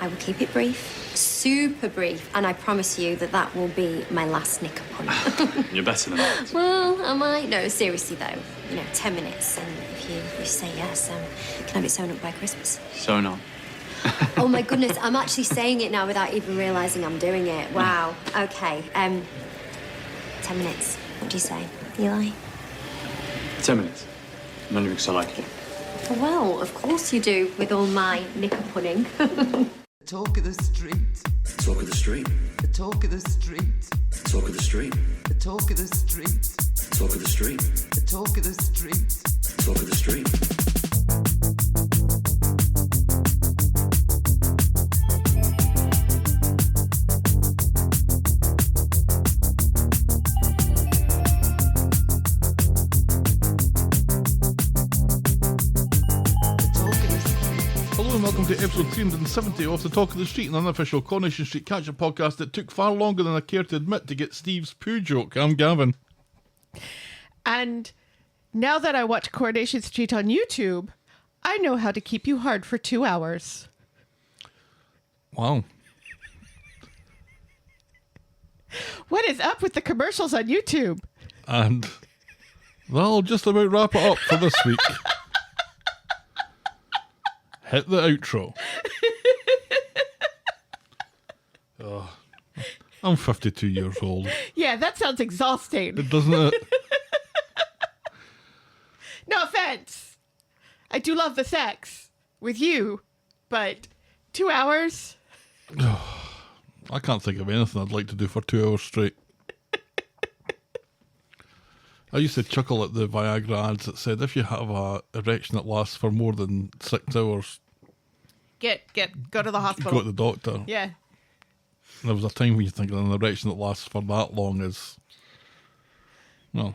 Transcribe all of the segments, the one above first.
I will keep it brief, super brief, and I promise you that that will be my last Knicker pun. You're better than that. Well, I might. No, seriously, though. 10 minutes, and if you say yes, can I have it sewn up by Christmas? Sewn on. Oh, my goodness, I'm actually saying it now without even realising I'm doing it. Wow. Okay, 10 minutes. What do you say, Eli? 10 minutes. Only because I like you. Well, of course you do, with all my Knicker punning. Talk of the street. Talk of the street. The talk of the street. Talk of the street. The talk of the street. Talk of the street. The talk of the street. Talk of the street. Welcome to episode 370 of the Talk of the Street, an unofficial Coronation Street catch-up podcast that took far longer than I care to admit to get Steve's poo joke. I'm Gavin. And now that I watch Coronation Street on YouTube, I know how to keep you hard for 2 hours. Wow. What is up with the commercials on YouTube? And that'll just about wrap it up for this week. Hit the outro. Oh, I'm 52 years old. Yeah, that sounds exhausting. Doesn't it? No offense. I do love the sex with you, but 2 hours? I can't think of anything I'd like to do for 2 hours straight. I used to chuckle at the Viagra ads that said if you have a erection that lasts for more than 6 hours, go to the hospital. go to the doctor. Yeah. There was a time when you think an erection that lasts for that long is, well,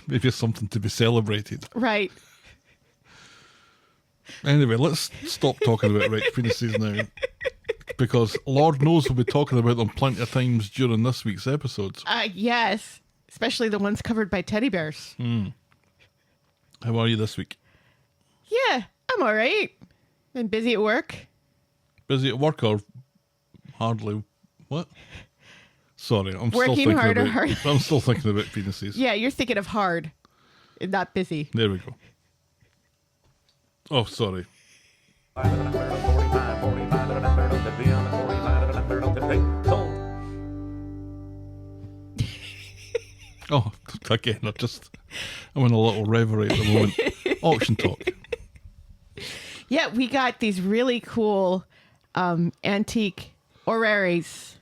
maybe it's something to be celebrated. Right. Anyway, let's stop talking about Rex penises now, because Lord knows we'll be talking about them plenty of times during this week's episodes. Yes. Especially the ones covered by teddy bears. How are you this week? Yeah, I'm all right. Been busy at work. Busy at work or hardly? What? Sorry, I'm Working still thinking harder, about. harder. I'm still thinking about penises. Yeah, you're thinking of hard, not busy. There we go. Oh, sorry. Oh, again, I'm in a little reverie at the moment. Auction talk. Yeah, we got these really cool antique oraries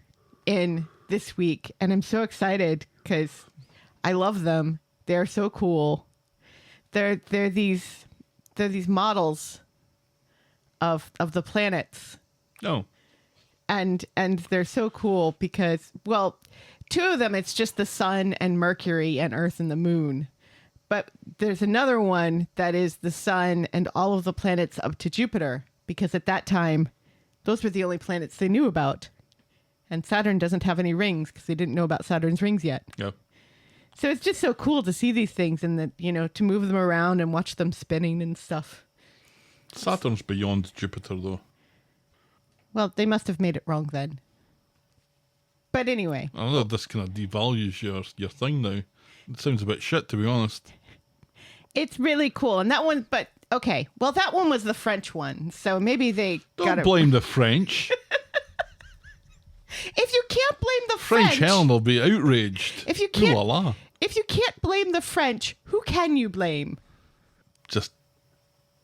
in this week, and I'm so excited because I love them. They're so cool. They're these models of the planets. Oh. And they're so cool because, well, two of them, it's just the sun and Mercury and Earth and the moon. But there's another one that is the sun and all of the planets up to Jupiter, because at that time, those were the only planets they knew about. And Saturn doesn't have any rings because they didn't know about Saturn's rings yet. Yep. So it's just so cool to see these things and to move them around and watch them spinning and stuff. Saturn's beyond Jupiter, though. Well, they must have made it wrong then. But anyway. I know this kind of devalues your thing now. It sounds a bit shit, to be honest. It's really cool. And that one, but okay. Well, that one was the French one. So maybe they got it. Don't blame the French. If you can't blame the French. Helen will be outraged. If you can't blame the French, who can you blame? Just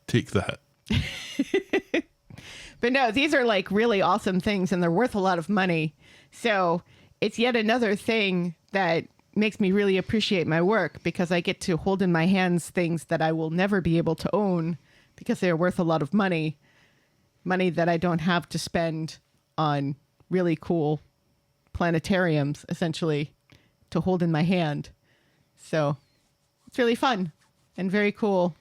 take the hit. But no, these are like really awesome things and they're worth a lot of money. So it's yet another thing that makes me really appreciate my work, because I get to hold in my hands things that I will never be able to own because they're worth a lot of money that I don't have to spend on really cool planetariums, essentially, to hold in my hand. So it's really fun and very cool.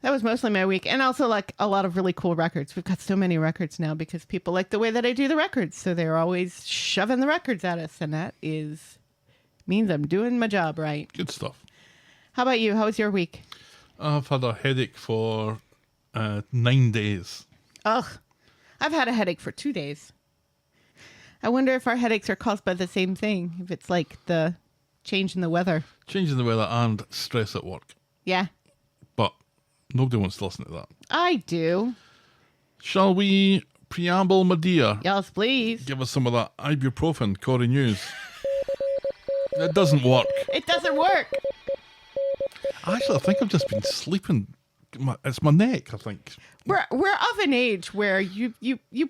That was mostly my week. And also like a lot of really cool records. We've got so many records now because people like the way that I do the records. So they're always shoving the records at us. And that means I'm doing my job right. Good stuff. How about you? How was your week? I've had a headache for 9 days. Ugh. I've had a headache for 2 days. I wonder if our headaches are caused by the same thing. If it's like the change in the weather. Change in the weather and stress at work. Yeah, But nobody wants to listen to that. I do. Shall we preamble, my dear? Yes, please. Give us some of that ibuprofen, Corrie News. It doesn't work. It doesn't work. Actually, I think I've just been sleeping. It's my neck, I think. We're of an age where you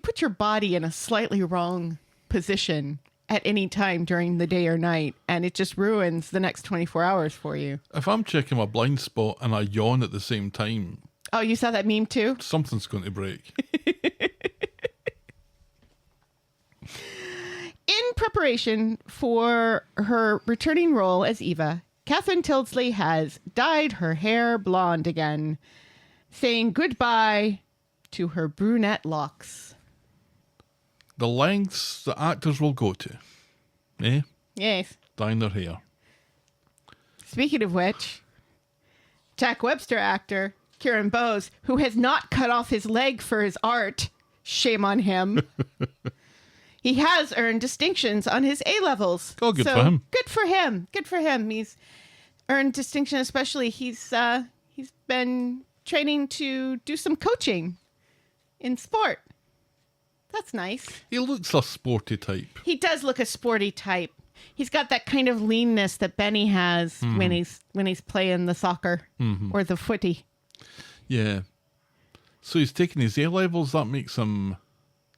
put your body in a slightly wrong position at any time during the day or night, and it just ruins the next 24 hours for you. If I'm checking my blind spot and I yawn at the same time, Oh, you saw that meme too? something's going to break. In preparation for her returning role as Eva, Catherine Tildesley has dyed her hair blonde again, saying goodbye to her brunette locks. The lengths the actors will go to. Eh? Yes. Dyeing their hair. Speaking of which, Jack Webster actor Kieran Bowes, who has not cut off his leg for his art, shame on him. He has earned distinctions on his A-levels. Oh, good for him. Good for him. Good for him. He's earned distinction, especially he's been training to do some coaching in sport. That's nice. He looks a sporty type. He does look a sporty type. He's got that kind of leanness that Benny has when he's playing the soccer or the footy. Yeah. So he's taking his A levels. That makes him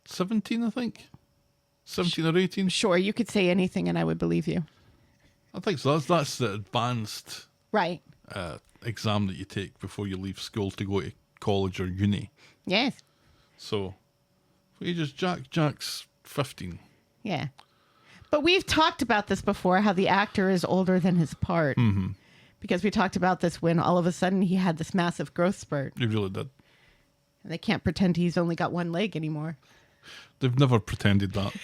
17, I think. 17 or 18. Sure, you could say anything and I would believe you. I think so. That's the advanced Right. exam that you take before you leave school to go to college or uni. Yes. So, ages Jack's 15. Yeah. But we've talked about this before, how the actor is older than his part. Mm-hmm. Because we talked about this when all of a sudden he had this massive growth spurt. He really did. And they can't pretend he's only got one leg anymore. They've never pretended that.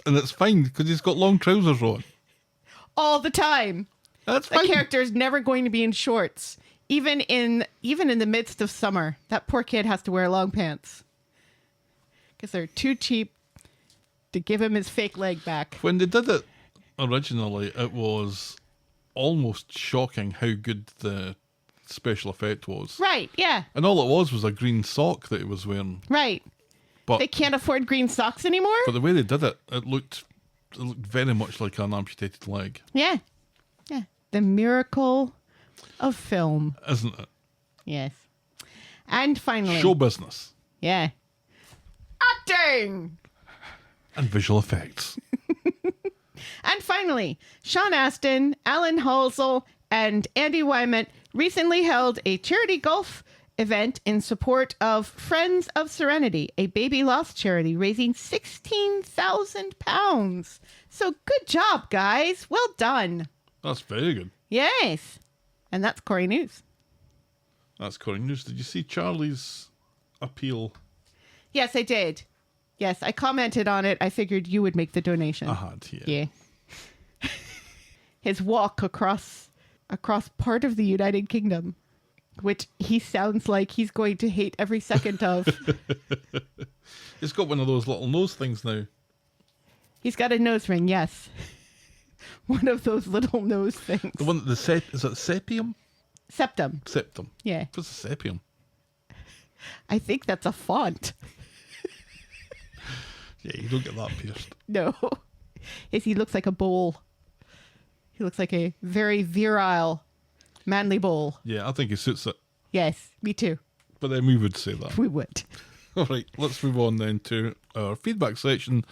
And it's fine because he's got long trousers on. All the time. That's The fine. character is never going to be in shorts. Even in the midst of summer, that poor kid has to wear long pants. Because they're too cheap to give him his fake leg back. When they did it originally, it was almost shocking how good the special effect was. Right, yeah, And all it was a green sock that he was wearing. right. But They can't afford green socks anymore? but the way they did it, it looked very much like an amputated leg, Yeah. Yeah. The miracle of film. isn't it? Yes. And finally. Show business Yeah. Acting! and visual effects. And finally, Sean Astin, Alan Halsell, and Andy Wymant recently held a charity golf event in support of Friends of Serenity, a baby loss charity, raising £16,000. So good job, guys. Well done. That's very good. Yes. And that's Corrie News. That's Corrie News. Did you see Charlie's appeal? Yes, I did. Yes, I commented on it. I figured you would make the donation. I had, yeah. Yeah. His walk across part of the United Kingdom, which he sounds like he's going to hate every second of. He's got one of those little nose things now. He's got a nose ring, yes. One of those little nose things. The one that is it sepium? Septum. Septum. Yeah. What's a sepium? I think that's a font. Yeah, you don't get that pierced. No. He looks like a bowl. He looks like a very virile, manly bowl. Yeah, I think he suits it. Yes, me too. But then we would say that. We would. All right, let's move on then to our feedback section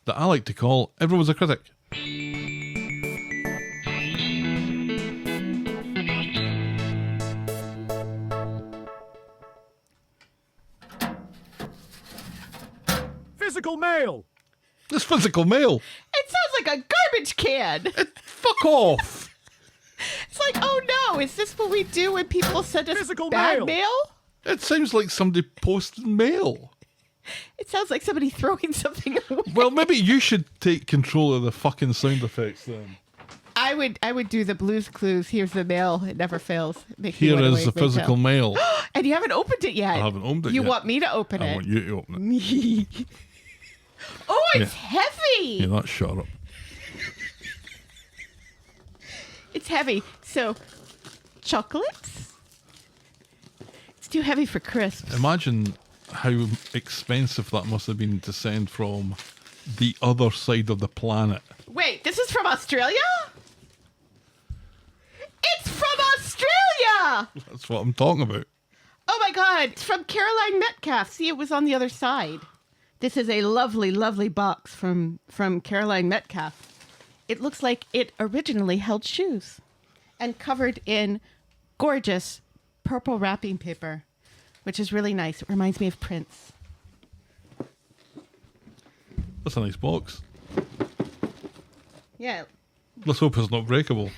that I like to call Everyone's a Critic. Physical mail! This physical mail. It sounds like a garbage can. Fuck off. It's like, oh no, is this what we do when people send us Physical bad mail. mail? It sounds like somebody posted mail. It sounds like somebody throwing something away. Well, maybe you should take control of the fucking sound effects then. I would do the Blues Clues. Here's the mail. It never fails. It makes me Here wanna is wave the my physical tail. mail. And you haven't opened it yet. I haven't opened it You yet. want me to open I it? want you to open it. Oh, it's heavy. Yeah, that's shut up. It's heavy. So, chocolates? It's too heavy for crisps. Imagine how expensive that must have been to send from the other side of the planet. Wait, this is from Australia? It's from Australia! That's what I'm talking about. Oh my god, it's from Caroline Metcalf. See, it was on the other side. This is a lovely, lovely box from Caroline Metcalf. It looks like it originally held shoes and covered in gorgeous purple wrapping paper, which is really nice. It reminds me of Prince. That's a nice box. Yeah. Let's hope it's not breakable.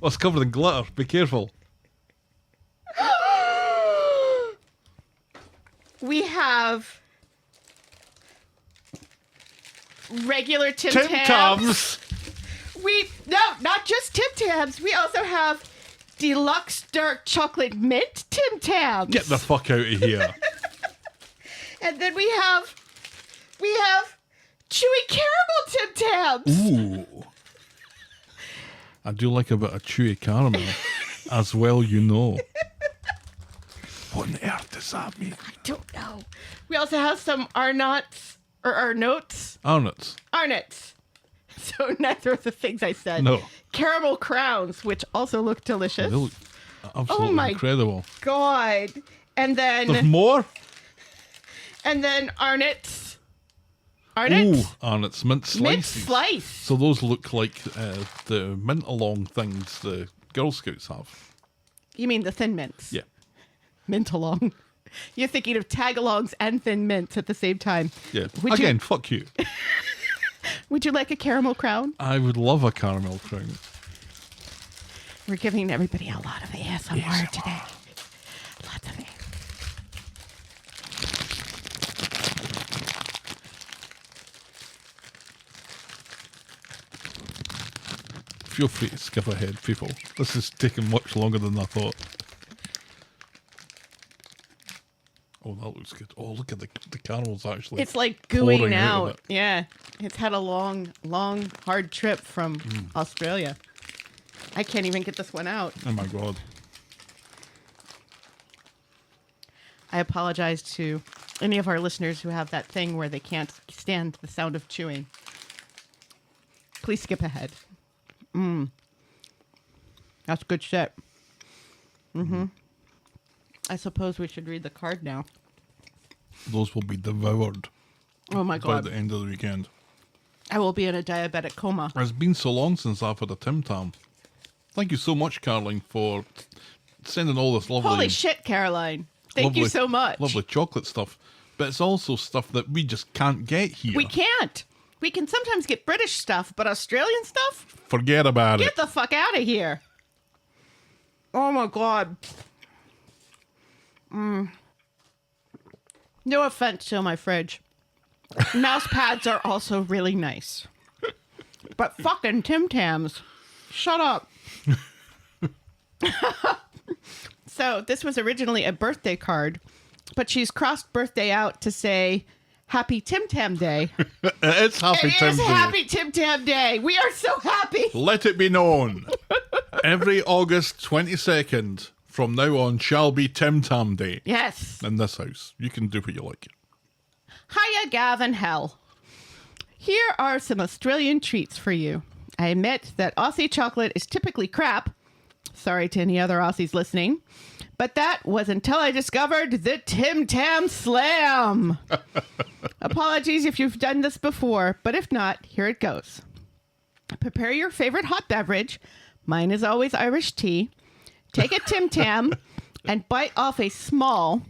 Oh, it's covered in glitter. Be careful. We have regular Tim Tams. No, not just Tim Tams. We also have deluxe dark chocolate mint Tim Tams. Get the fuck out of here. And then we have chewy caramel Tim Tams. Ooh. I do like a bit of chewy caramel. As well, you know. What on earth does that mean? I don't know. We also have some Arnott's or Arnott's. Arnott's. Arnott's. So neither of the things I said. No. Caramel crowns, which also look delicious. They look absolutely my incredible. God. And There's then more? Arnott's. Ooh, Arnott's mint slices. Mint slice. So those look like the mint along things the Girl Scouts have. You mean the thin mints? Yeah. Mint along. You're thinking of tag-alongs and thin mints at the same time. Yeah. Would Again, you, fuck you. would you like a caramel crown? I would love a caramel crown. We're giving everybody a lot of ASMR today. Lots of it. Feel free to skip ahead, people. This is taking much longer than I thought. Oh, that looks good. Oh, look at the caramels actually. It's like gooing pouring out of out. it. Yeah. It's had a long, long, hard trip from Australia. I can't even get this one out. Oh my god. I apologize to any of our listeners who have that thing where they can't stand the sound of chewing. Please skip ahead. That's good shit. I suppose we should read the card now. Those will be devoured Oh my by god. the end of the weekend. I will be in a diabetic coma. It's been so long since I've had a Tim Tam. Thank you so much, Caroline, for sending all this lovely... Holy shit, Caroline. Thank you lovely- so much. Lovely chocolate stuff. But it's also stuff that we just can't get here. We can't. We can sometimes get British stuff, but Australian stuff? Forget about Get it. the fuck out of here. Oh my god. No offense to my fridge. Mouse pads are also really nice. But fucking Tim Tams. Shut up. So this was originally a birthday card, but she's crossed birthday out to say Happy Tim Tam Day. It's Happy It Tim is Day. Happy Tim Tam Day. We are so happy. Let it be known. Every August 22nd from now on shall be Tim Tam Day Yes. in this house. You can do what you like. Hiya, Gavin Hell. Here are some Australian treats for you. I admit that Aussie chocolate is typically crap. Sorry to any other Aussies listening. But that was until I discovered the Tim Tam Slam. Apologies if you've done this before, but if not, here it goes. Prepare your favorite hot beverage. Mine is always Irish tea. Take a Tim Tam and bite off a small,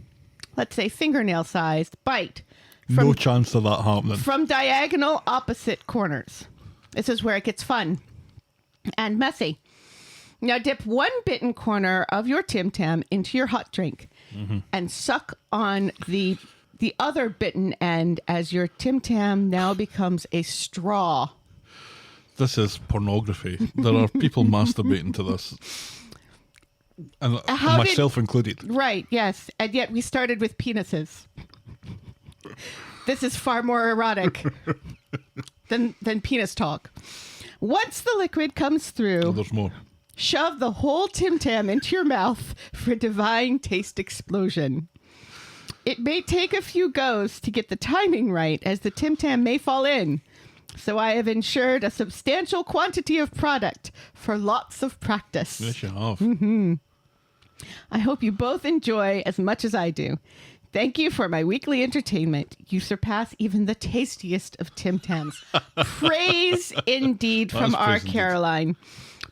let's say fingernail-sized bite No chance of that happening. from diagonal opposite corners. This is where it gets fun and messy. Now dip one bitten corner of your Tim Tam into your hot drink and suck on the other bitten end as your Tim Tam now becomes a straw. This is pornography. There are people masturbating to this. And How did- myself included. Right, yes. And yet we started with penises. This is far more erotic than penis talk. Once the liquid comes through, Oh, there's more. shove the whole Tim Tam into your mouth for a divine taste explosion. It may take a few goes to get the timing right, as the Tim Tam may fall in. So I have ensured a substantial quantity of product for lots of practice. Yes, you have. I hope you both enjoy as much as I do. Thank you for my weekly entertainment. You surpass even the tastiest of Tim Tams. Praise indeed from That's our praise indeed. Caroline.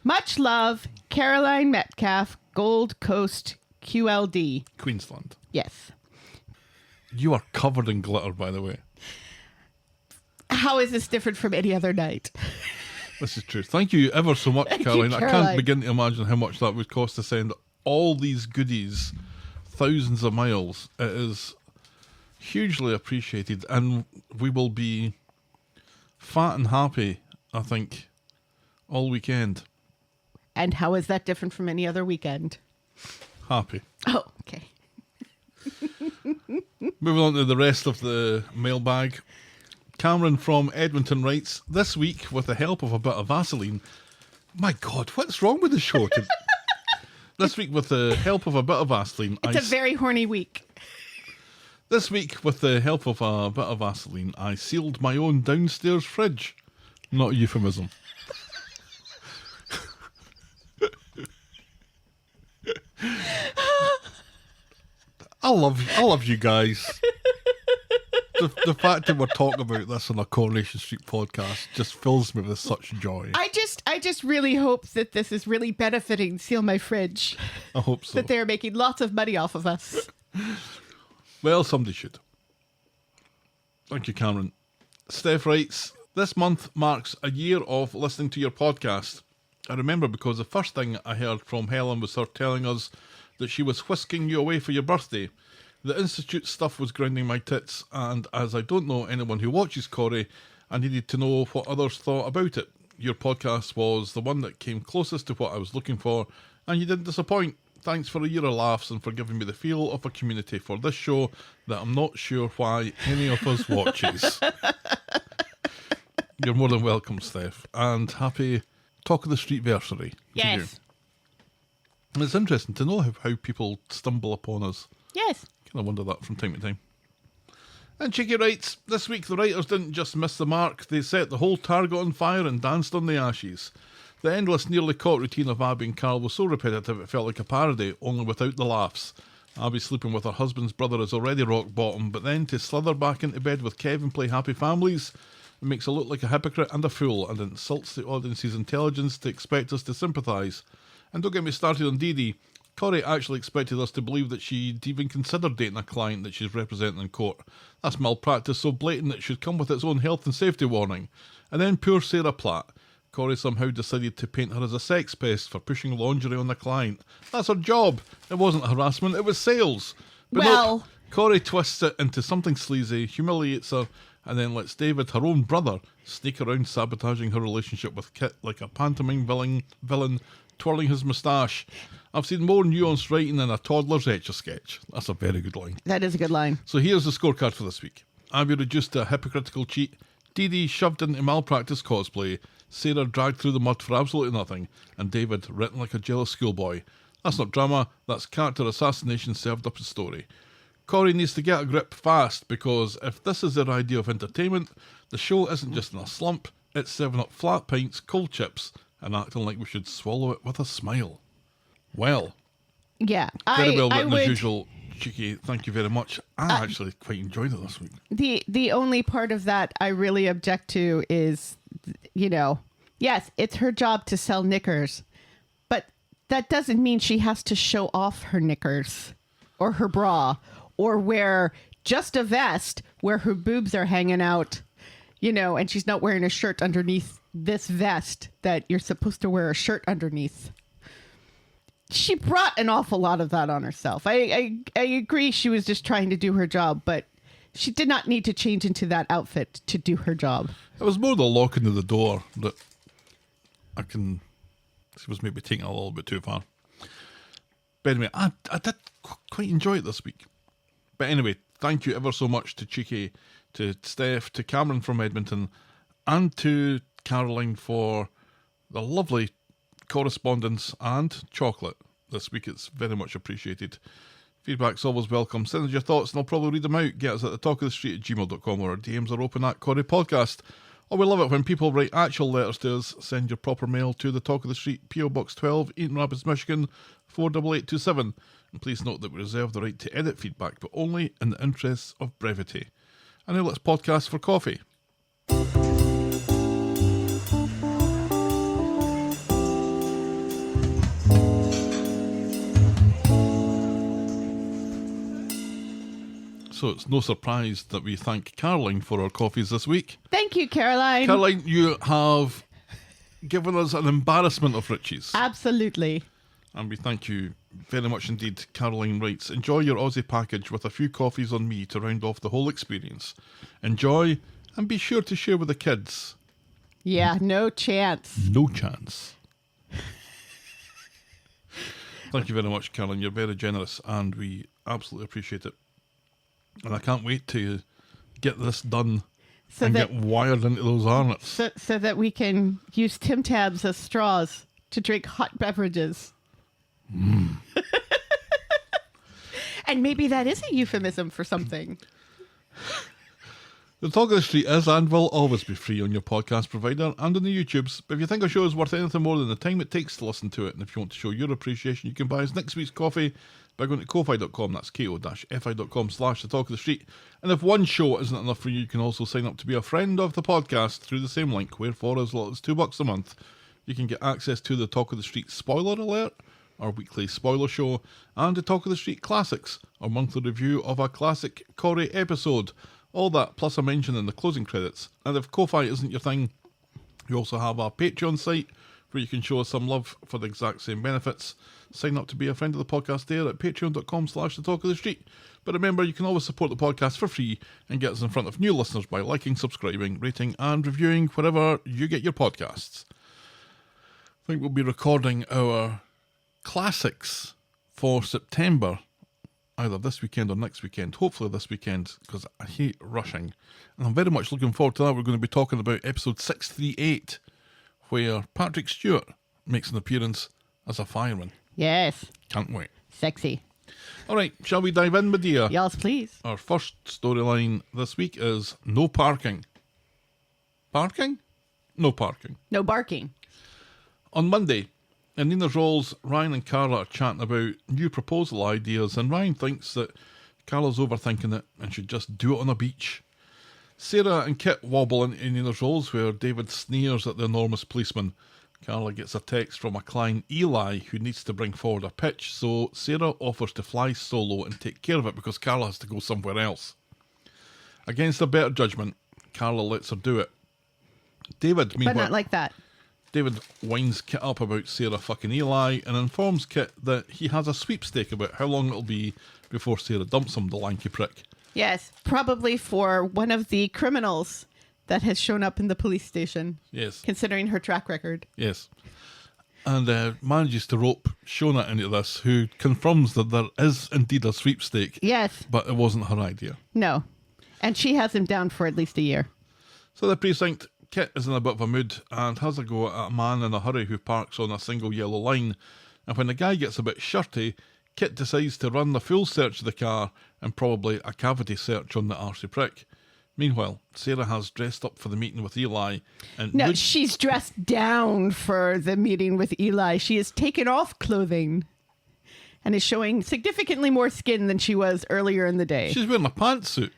Much love, Caroline Metcalf, Gold Coast, QLD. Queensland. Yes. You are covered in glitter, by the way. How is this different from any other night? This is true. Thank you ever so much, Thank you, Caroline. I Caroline. can't begin to imagine how much that would cost to send all these goodies thousands of miles. It is hugely appreciated, and we will be fat and happy, I think, all weekend. And how is that different from any other weekend? Happy. Oh, okay. Moving on to the rest of the mailbag. Cameron from Edmonton writes, this week, with the help of a bit of Vaseline... My God, what's wrong with the show? This week, with the help of a bit of Vaseline... It's a very horny week. This week, with the help of a bit of Vaseline, I sealed my own downstairs fridge. Not a euphemism. I love you guys. The fact that we're talking about this on a Coronation Street podcast just fills me with such joy. I just really hope that this is really benefiting Seal My Fridge. I hope so. That they're making lots of money off of us. Well, somebody should. Thank you, Cameron. Steph writes, this month marks a year of listening to your podcast. I remember because the first thing I heard from Helen was her telling us that she was whisking you away for your birthday. The Institute stuff was grinding my tits, and as I don't know anyone who watches Corrie, I needed to know what others thought about it. Your podcast was the one that came closest to what I was looking for, and you didn't disappoint. Thanks for a year of laughs and for giving me the feel of a community for this show that I'm not sure why any of us watches. You're more than welcome, Steph, and happy Talk of the Street versary. Yes. And it's interesting to know how people stumble upon us. Yes. I wonder that from time to time. And Cheeky writes, this week the writers didn't just miss the mark, they set the whole target on fire and danced on the ashes. The endless, nearly caught routine of Abby and Carl was so repetitive it felt like a parody, only without the laughs. Abby sleeping with her husband's brother is already rock bottom, but then to slither back into bed with Kev and play happy families, it makes her look like a hypocrite and a fool, and insults the audience's intelligence to expect us to sympathise. And don't get me started on Dee Dee. Corrie actually expected us to believe that she'd even consider dating a client that she's representing in court. That's malpractice so blatant it should come with its own health and safety warning. And then poor Sarah Platt. Corrie somehow decided to paint her as a sex pest for pushing lingerie on the client. That's her job. It wasn't harassment, it was sales. But Well- nope, Corrie twists it into something sleazy, humiliates her, and then lets David, her own brother, sneak around sabotaging her relationship with Kit like a pantomime villain twirling his moustache. I've seen more nuanced writing than a toddler's Etch-a-Sketch. That's a very good line. That is a good line. So here's the scorecard for this week. Abby reduced to a hypocritical cheat. Dee Dee shoved into malpractice cosplay. Sarah dragged through the mud for absolutely nothing. And David written like a jealous schoolboy. That's not drama, that's character assassination served up as story. Corrie needs to get a grip fast, because if this is their idea of entertainment, the show isn't just in a slump, it's serving up flat pints, cold chips, and acting like we should swallow it with a smile. Well, Yeah. very well written would, as usual. Cheeky, thank you very much. I actually quite enjoyed it this week. The only part of that I really object to is, yes, it's her job to sell knickers, but that doesn't mean she has to show off her knickers or her bra or wear just a vest where her boobs are hanging out, and she's not wearing a shirt underneath this vest that you're supposed to wear a shirt underneath. She brought an awful lot of that on herself. I agree she was just trying to do her job, but she did not need to change into that outfit to do her job. It was more the locking of the door that she was maybe taking it a little bit too far. But anyway, I did quite enjoy it this week. But anyway, thank you ever so much to Cheeky, to Steph, to Cameron from Edmonton, and to Caroline for the lovely correspondence and chocolate this week. It's very much appreciated. Feedback's always welcome. Send us your thoughts and I'll probably read them out. Get us at thetalkofthestreet@gmail.com, or our DMs are open at Corrie Podcast. Oh, we love it when people write actual letters to us. Send your proper mail to the Talk of the Street, P.O. Box 12, Eaton Rapids, Michigan 48827. And please note that we reserve the right to edit feedback, but only in the interests of brevity. And now let's podcast for coffee. So it's no surprise that we thank Caroline for our coffees this week. Thank you, Caroline. Caroline, you have given us an embarrassment of riches. Absolutely. And we thank you very much indeed. Caroline writes, enjoy your Aussie package with a few coffees on me to round off the whole experience. Enjoy and be sure to share with the kids. Yeah, no chance. No chance. Thank you very much, Caroline. You're very generous and we absolutely appreciate it. And I can't wait to get this done and get wired into those arnets. So that we can use Tim Tabs as straws to drink hot beverages. And maybe that is a euphemism for something. The Talk of the Street is and will always be free on your podcast provider and on the YouTubes. But if you think our show is worth anything more than the time it takes to listen to it, and if you want to show your appreciation, you can buy us next week's coffee by going to ko-fi.com, that's ko-fi.com/the Talk of the Street. And if one show isn't enough for you, you can also sign up to be a friend of the podcast through the same link, where for as little as $2 a month, you can get access to the Talk of the Street Spoiler Alert, our weekly spoiler show, and the Talk of the Street Classics, our monthly review of a classic Corrie episode. All that, plus a mention in the closing credits. And if Ko-Fi isn't your thing, you also have our Patreon site, where you can show us some love for the exact same benefits. Sign up to be a friend of the podcast there at patreon.com/the Talk of the Street. But remember, you can always support the podcast for free and get us in front of new listeners by liking, subscribing, rating and reviewing wherever you get your podcasts. I think we'll be recording our classics for September, either this weekend or next weekend. Hopefully this weekend, because I hate rushing. And I'm very much looking forward to that. We're going to be talking about episode 638, where Patrick Stewart makes an appearance as a fireman. Yes. Can't wait. Sexy. All right, shall we dive in, Medea? Yes, please. Our first storyline this week is no parking. Parking? No parking. No barking. On Monday, in Nina's Rolls, Ryan and Carla are chatting about new proposal ideas, and Ryan thinks that Carla's overthinking it and should just do it on a beach. Sarah and Kit wobble into Nina's Rolls, where David sneers at the enormous policeman. Carla gets a text from a client, Eli, who needs to bring forward a pitch, so Sarah offers to fly solo and take care of it because Carla has to go somewhere else. Against her better judgment, Carla lets her do it. David, meanwhile... But not like that. David winds Kit up about Sarah fucking Eli and informs Kit that he has a sweepstake about how long it'll be before Sarah dumps him, the lanky prick. Yes, probably for one of the criminals that has shown up in the police station. Yes. Considering her track record. Yes. And manages to rope Shona into this, who confirms that there is indeed a sweepstake. Yes. But it wasn't her idea. No. And she has him down for at least a year. So the precinct, Kit is in a bit of a mood and has a go at a man in a hurry who parks on a single yellow line. And when the guy gets a bit shirty, Kit decides to run the full search of the car and probably a cavity search on the arsey prick. Meanwhile, Sarah has dressed up for the meeting with Eli. And no, she's dressed down for the meeting with Eli. She has taken off clothing and is showing significantly more skin than she was earlier in the day. She's wearing a pantsuit.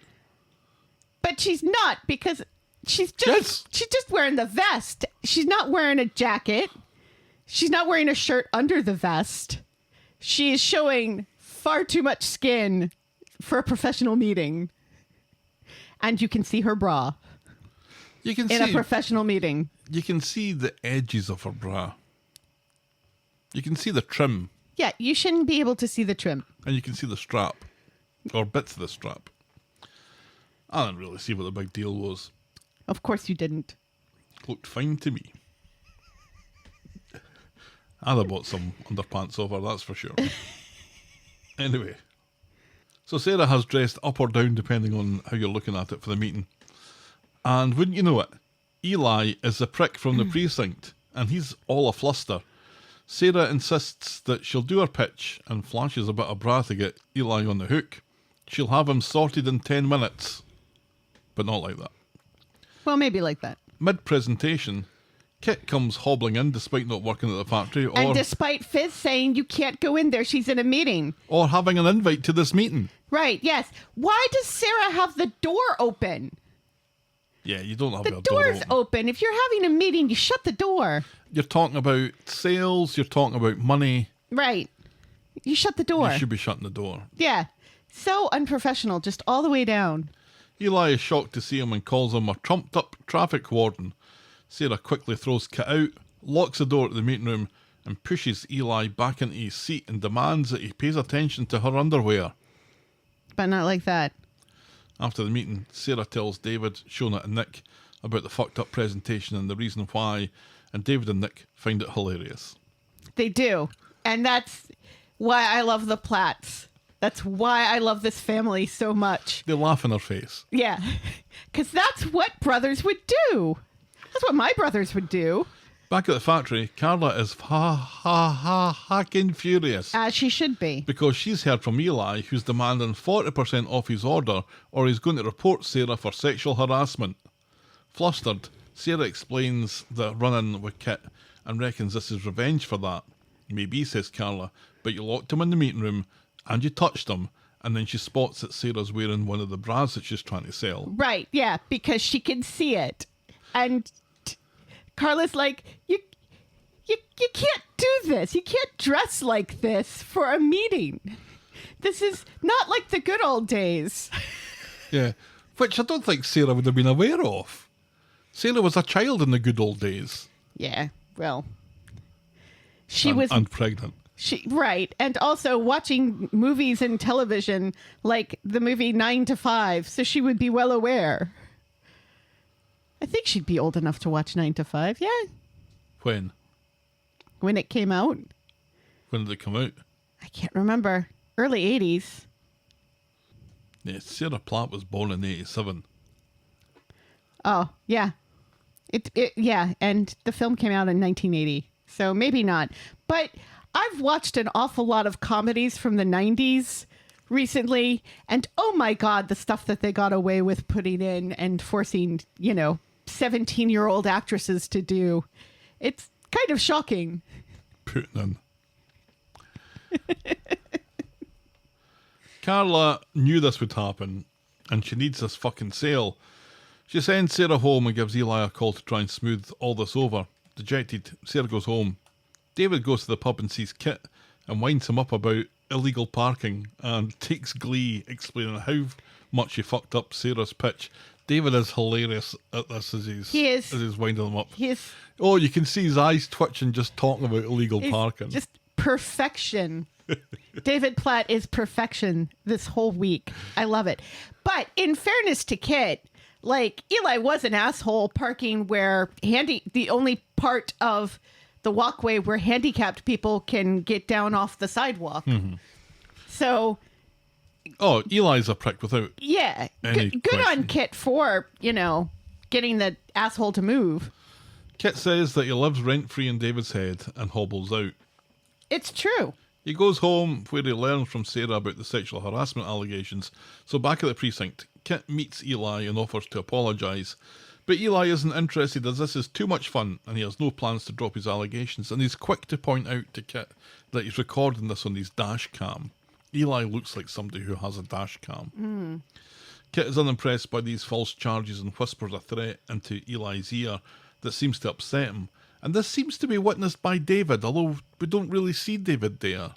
But she's not, because she's just wearing the vest. She's not wearing a jacket. She's not wearing a shirt under the vest. She is showing far too much skin for a professional meeting. And you can see her bra. You can in a professional meeting. You can see the edges of her bra. You can see the trim. Yeah, you shouldn't be able to see the trim. And you can see the strap. Or bits of the strap. I didn't really see what the big deal was. Of course you didn't. Looked fine to me. I'd have bought some underpants over, that's for sure. Anyway, so Sarah has dressed up or down depending on how you're looking at it for the meeting. And wouldn't you know it, Eli is the prick from the precinct, and he's all a fluster. Sarah insists that she'll do her pitch and flashes a bit of bra to get Eli on the hook. She'll have him sorted in 10 minutes. But not like that. Well, maybe like that. Mid-presentation, Kit comes hobbling in despite not working at the factory And despite Fizz saying you can't go in there, she's in a meeting. or having an invite to this meeting. Right, yes. Why does Sarah have the door open? Yeah, you don't have The your door door's open. If you're having a meeting, you shut the door. You're talking about sales, you're talking about money. Right. You shut the door. You should be shutting the door. Yeah. So unprofessional, just all the way down. Eli is shocked to see him and calls him a trumped-up traffic warden. Sarah quickly throws Kit out, locks the door to the meeting room, and pushes Eli back into his seat and demands that he pays attention to her underwear. But not like that. After the meeting, Sarah tells David, Shona and Nick about the fucked up presentation and the reason why, and David and Nick find it hilarious. They do. And that's why I love the Platts. That's why I love this family so much. They laugh in her face. Yeah. Because that's what brothers would do. That's what my brothers would do. Back at the factory, Carla is hacking furious. As she should be. Because she's heard from Eli, who's demanding 40% off his order, or he's going to report Sarah for sexual harassment. Flustered, Sarah explains the run-in with Kit and reckons this is revenge for that. Maybe, says Carla, but you locked him in the meeting room and you touched him, and then she spots that Sarah's wearing one of the bras that she's trying to sell. Right, yeah, because she can see it. And Carla's like, you can't do this. You can't dress like this for a meeting. This is not like the good old days. Yeah, which I don't think Sarah would have been aware of. Sarah was a child in the good old days. Yeah, well, she and, was and pregnant. Right, and also watching movies and television like the movie 9 to 5, so she would be well aware. I think she'd be old enough to watch 9 to 5, yeah. When? When it came out? When did it come out? I can't remember. Early 80s. Yeah, Sarah Platt was born in 87. Oh, yeah. Yeah, and the film came out in 1980, so maybe not. But I've watched an awful lot of comedies from the 90s recently, and oh my God, the stuff that they got away with putting in and forcing, 17-year-old actresses to do. It's kind of shocking. Putting in. Carla knew this would happen, and she needs this fucking sale. She sends Sarah home and gives Eli a call to try and smooth all this over. Dejected, Sarah goes home. David goes to the pub and sees Kit and winds him up about illegal parking and takes glee explaining how much he fucked up Sarah's pitch. David is hilarious at this as he's winding him up. Oh, you can see his eyes twitching just talking about illegal parking. Just perfection. David Platt is perfection this whole week. I love it. But in fairness to Kit, like, Eli was an asshole parking where the only part of the walkway where handicapped people can get down off the sidewalk. Mm-hmm. So. Oh, Eli's a prick without. Yeah. Good on Kit for, getting the asshole to move. Kit says that he lives rent-free in David's head and hobbles out. It's true. He goes home where he learns from Sarah about the sexual harassment allegations. So back at the precinct, Kit meets Eli and offers to apologise. But Eli isn't interested as this is too much fun and he has no plans to drop his allegations, and he's quick to point out to Kit that he's recording this on his dash cam. Eli looks like somebody who has a dash cam. Mm. Kit is unimpressed by these false charges and whispers a threat into Eli's ear that seems to upset him. And this seems to be witnessed by David, although we don't really see David there.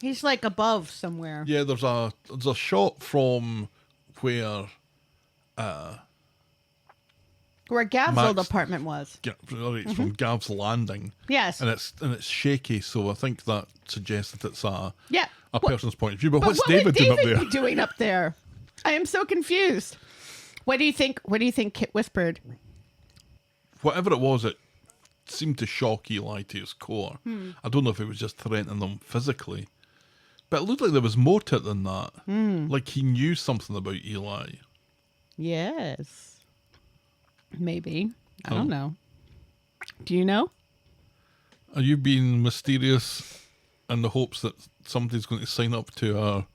He's like above somewhere. Yeah, there's a shot from where Gav's old apartment was. It's from Gav's landing. Yes. And it's shaky, so I think that suggests that it's a person's point of view. But what's what David doing up would there? David be doing up there? I am so confused. What do you think Kit whispered? Whatever it was, it seemed to shock Eli to his core. I don't know if it was just threatening them physically, But it looked like there was more to it than that. Like he knew something about Eli. Yes. Maybe. I don't know. Do you know? Are you being mysterious in the hopes that somebody's going to sign up to our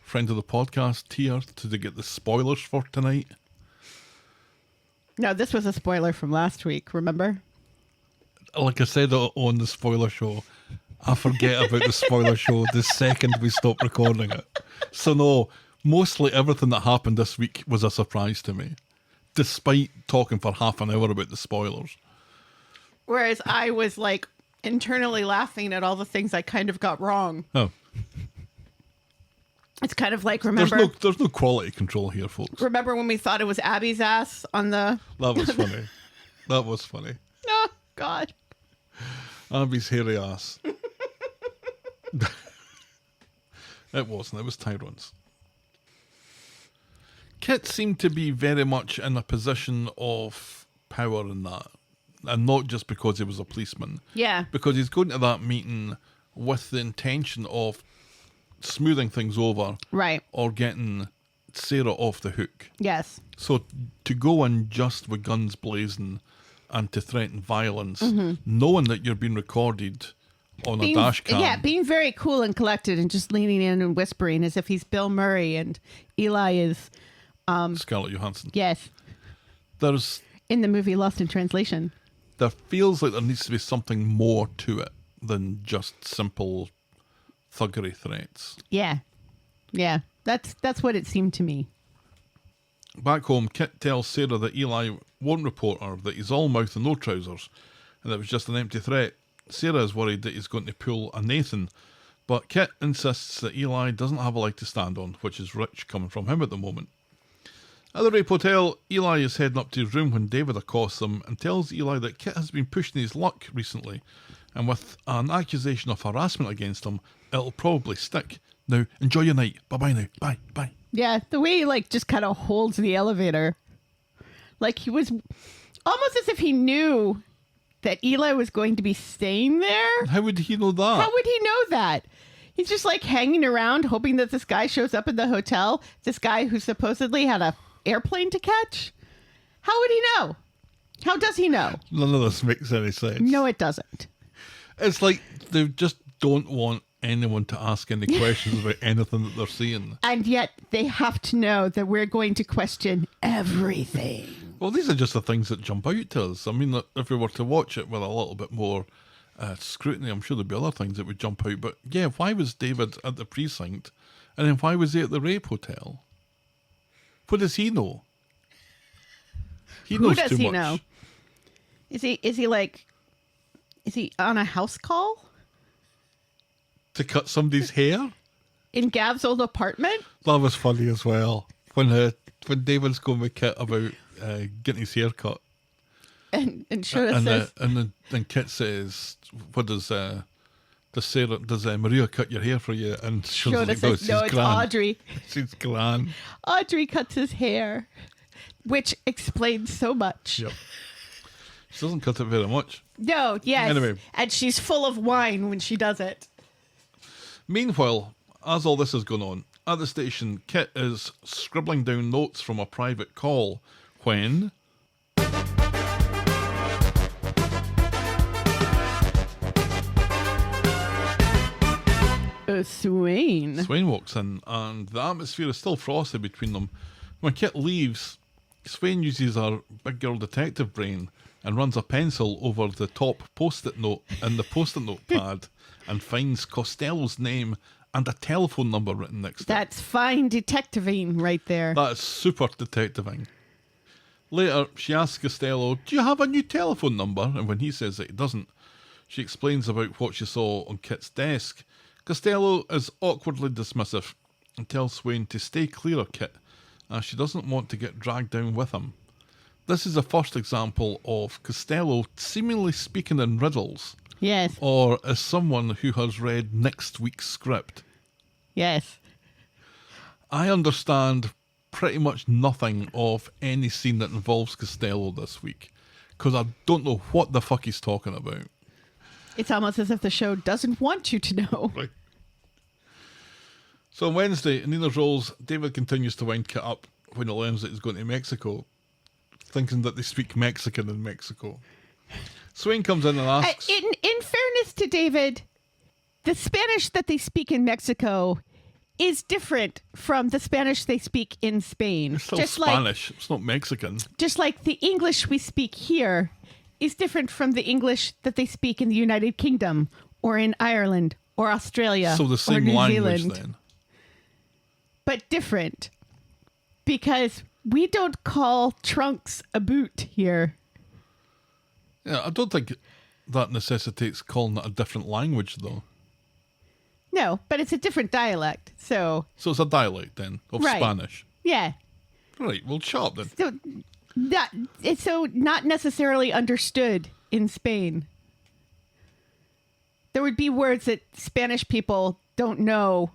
friend of the podcast tier to get the spoilers for tonight? No, this was a spoiler from last week, remember? Like I said on the spoiler show, I forget about the spoiler show the second we stop recording it. So no, mostly everything that happened this week was a surprise to me, despite talking for half an hour about the spoilers. Whereas I was like internally laughing at all the things I kind of got wrong. Oh. It's kind of like, remember... There's no quality control here, folks. Remember when we thought it was Abby's ass on the... That was funny. That was funny. Oh, God. Abby's hairy ass. It wasn't. It was Tyrone's. Kit seemed to be very much in a position of power in that. And not just because he was a policeman. Yeah. Because he's going to that meeting with the intention of smoothing things over. Right. Or getting Sarah off the hook. Yes. So to go in just with guns blazing and to threaten violence, knowing that you're being recorded on a dash cam. Yeah, being very cool and collected and just leaning in and whispering as if he's Bill Murray and Eli is... Scarlett Johansson. Yes. There's... In the movie Lost in Translation. There feels like there needs to be something more to it than just simple thuggery threats. Yeah. Yeah. That's what it seemed to me. Back home, Kit tells Sarah that Eli won't report her, that he's all mouth and no trousers, and that it was just an empty threat. Sarah is worried that he's going to pull a Nathan, but Kit insists that Eli doesn't have a leg to stand on, which is rich coming from him at the moment. At the Rape Hotel, Eli is heading up to his room when David accosts him and tells Eli that Kit has been pushing his luck recently, and with an accusation of harassment against him, it'll probably stick. Now, enjoy your night. Bye-bye now. Bye. Bye. Yeah, the way he just kind of holds the elevator. Like he was almost as if he knew that Eli was going to be staying there. How would he know that? How would he know that? He's just hanging around hoping that this guy shows up in the hotel. This guy who supposedly had a airplane to catch. How would he know? How does he know? None of this makes any sense. No, it doesn't. It's like they just don't want anyone to ask any questions about anything that they're seeing. And yet they have to know that we're going to question everything. Well, these are just the things that jump out to us. I mean, if we were to watch it with a little bit more scrutiny, I'm sure there'd be other things that would jump out. But yeah, why was David at the precinct? And then why was he at the Rape Hotel? What does he know? He knows too much. Who does he know? Is he on a house call? To cut somebody's hair? In Gav's old apartment? That was funny as well. When David's going with Kit about getting his hair cut. And Shona says... And Kit says, what does Maria cut your hair for you? And Shona says, no, it's grand. Audrey. She's grand. Audrey cuts his hair, which explains so much. Yep. She doesn't cut it very much. No, yes. Anyway. And she's full of wine when she does it. Meanwhile, as all this is going on, at the station, Kit is scribbling down notes from a private call when... Swain walks in, and the atmosphere is still frosty between them. When Kit leaves, Swain uses her big girl detective brain and runs a pencil over the top post-it note in the post-it note pad and finds Costello's name and a telephone number written next to it. That's fine detectiving right there. That's super detectiving. Later, she asks Costello, do you have a new telephone number? And when he says that he doesn't, she explains about what she saw on Kit's desk. Costello is awkwardly dismissive and tells Swain to stay clear of Kit, as she doesn't want to get dragged down with him. This is the first example of Costello seemingly speaking in riddles. Yes. Or as someone who has read next week's script. Yes. I understand pretty much nothing of any scene that involves Costello this week, because I don't know what the fuck he's talking about. It's almost as if the show doesn't want you to know. Right. So on Wednesday, in Nina's rolls, David continues to wind Kit up when he learns that he's going to Mexico, thinking that they speak Mexican in Mexico. Swain comes in and asks... In fairness to David, the Spanish that they speak in Mexico is different from the Spanish they speak in Spain. It's still Spanish. It's not Mexican. Just like the English we speak here is different from the English that they speak in the United Kingdom or in Ireland or Australia So the same or New language Zealand. then. But different. Because we don't call trunks a boot here. Yeah, I don't think that necessitates calling it a different language, though. No, but it's a different dialect. So, So it's a dialect, then, of Right. Spanish. yeah. Right, well, shut up, then. So it's not necessarily understood in Spain. There would be words that Spanish people don't know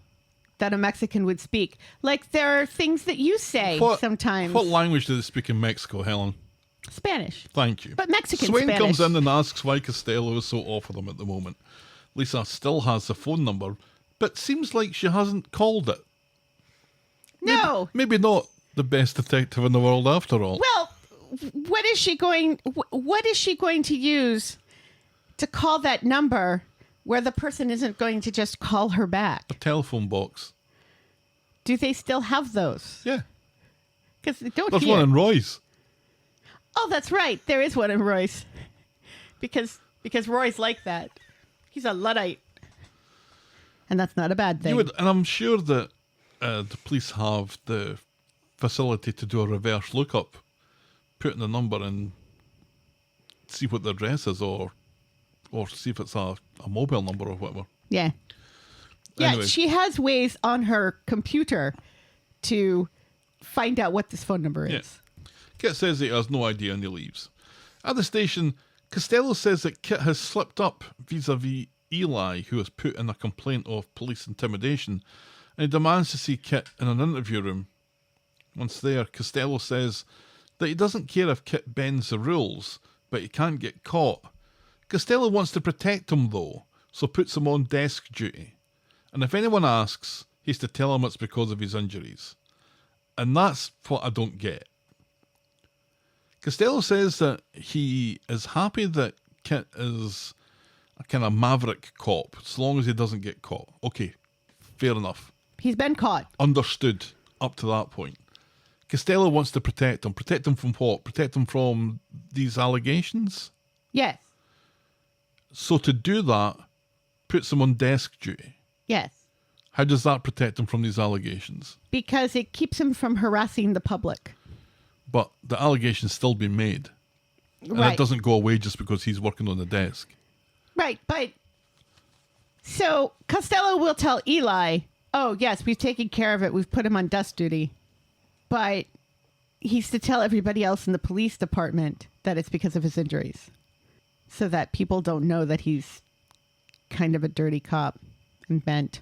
that a Mexican would speak. Like there are things that you say sometimes. What language do they speak in Mexico, Helen? Spanish. Thank you. But Mexican Swain Spanish. comes in and asks why Costello is so off for them at the moment. Lisa still has the phone number, but seems like she hasn't called it. No. Maybe not the best detective in the world after all. Well, what is she going to use to call that number where the person isn't going to just call her back? A telephone box. Do they still have those? Yeah. Because they don't There's hear. one in Roy's. Oh, that's right. There is one in Royce. Because Roy's like that. He's a Luddite. And that's not a bad thing. And I'm sure that the police have the facility to do a reverse lookup, put in the number and see what the address is, or see if it's a mobile number or whatever. Yeah. Yeah, Anyway. she has ways on her computer to find out what this phone number is. Yeah. Kit says that he has no idea and he leaves. At the station, Costello says that Kit has slipped up vis-a-vis Eli, who has put in a complaint of police intimidation, and he demands to see Kit in an interview room. Once there, Costello says that he doesn't care if Kit bends the rules, but he can't get caught. Costello wants to protect him though, so puts him on desk duty. And if anyone asks, he's to tell him it's because of his injuries. And that's what I don't get. Costello says that he is happy that Kit is a kind of maverick cop, as long as he doesn't get caught. Okay, fair enough. He's been caught. Understood up to that point. Costello wants to protect him. Protect him from what? Protect him from these allegations? Yes. So to do that, puts him on desk duty. Yes. How does that protect him from these allegations? Because it keeps him from harassing the public. But the allegations still be made. And Right. it doesn't go away just because he's working on the desk. Right, but so Costello will tell Eli, oh, yes, we've taken care of it. We've put him on desk duty. But he's to tell everybody else in the police department that it's because of his injuries. So that people don't know that he's kind of a dirty cop and bent,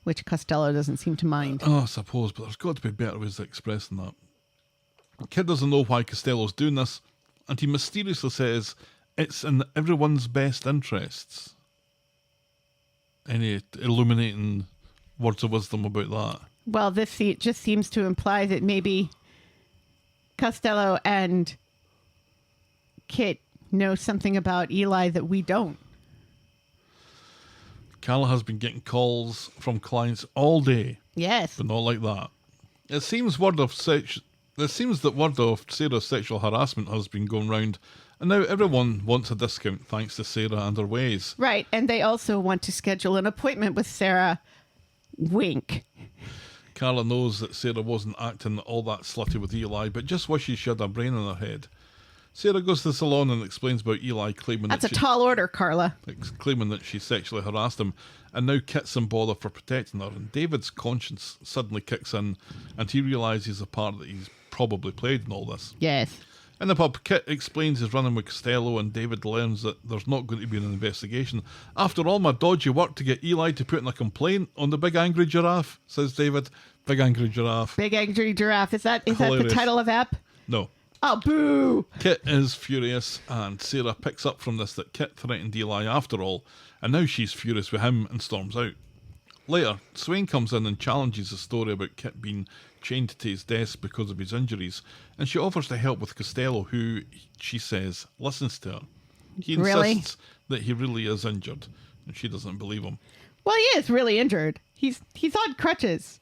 which Costello doesn't seem to mind. Oh, I suppose, but there's got to be better ways of expressing that. Kid doesn't know why Costello's doing this, and he mysteriously says it's in everyone's best interests. Any illuminating words of wisdom about that? Well, just seems to imply that maybe Costello and Kit know something about Eli that we don't. Carla has been getting calls from clients all day, Yes. but not like that. It seems that word of Sarah's sexual harassment has been going round, and now everyone wants a discount thanks to Sarah and her ways. Right, and they also want to schedule an appointment with Sarah. Wink. Carla knows that Sarah wasn't acting all that slutty with Eli, but just wishes she had a brain in her head. Sarah goes to the salon and explains about Eli claiming That's a tall order, Carla. claiming that she sexually harassed him, and now Kit's in bother for protecting her, and David's conscience suddenly kicks in, and he realises the part that he's probably played in all this. Yes. In the pub, Kit explains he's running with Costello, and David learns that there's not going to be an investigation. After all my dodgy work to get Eli to put in a complaint on the big angry giraffe, says David. Big angry giraffe. Big Angry Giraffe. Is that the Hilarious. title of app? No. Oh, boo! Kit is furious, and Sarah picks up from this that Kit threatened Eli after all, and now she's furious with him and storms out. Later, Swain comes in and challenges the story about Kit being chained to his desk because of his injuries, and she offers to help with Costello, who, she says, listens to her. He insists that he really is injured, and she doesn't believe him. Well, he is really injured. He's on crutches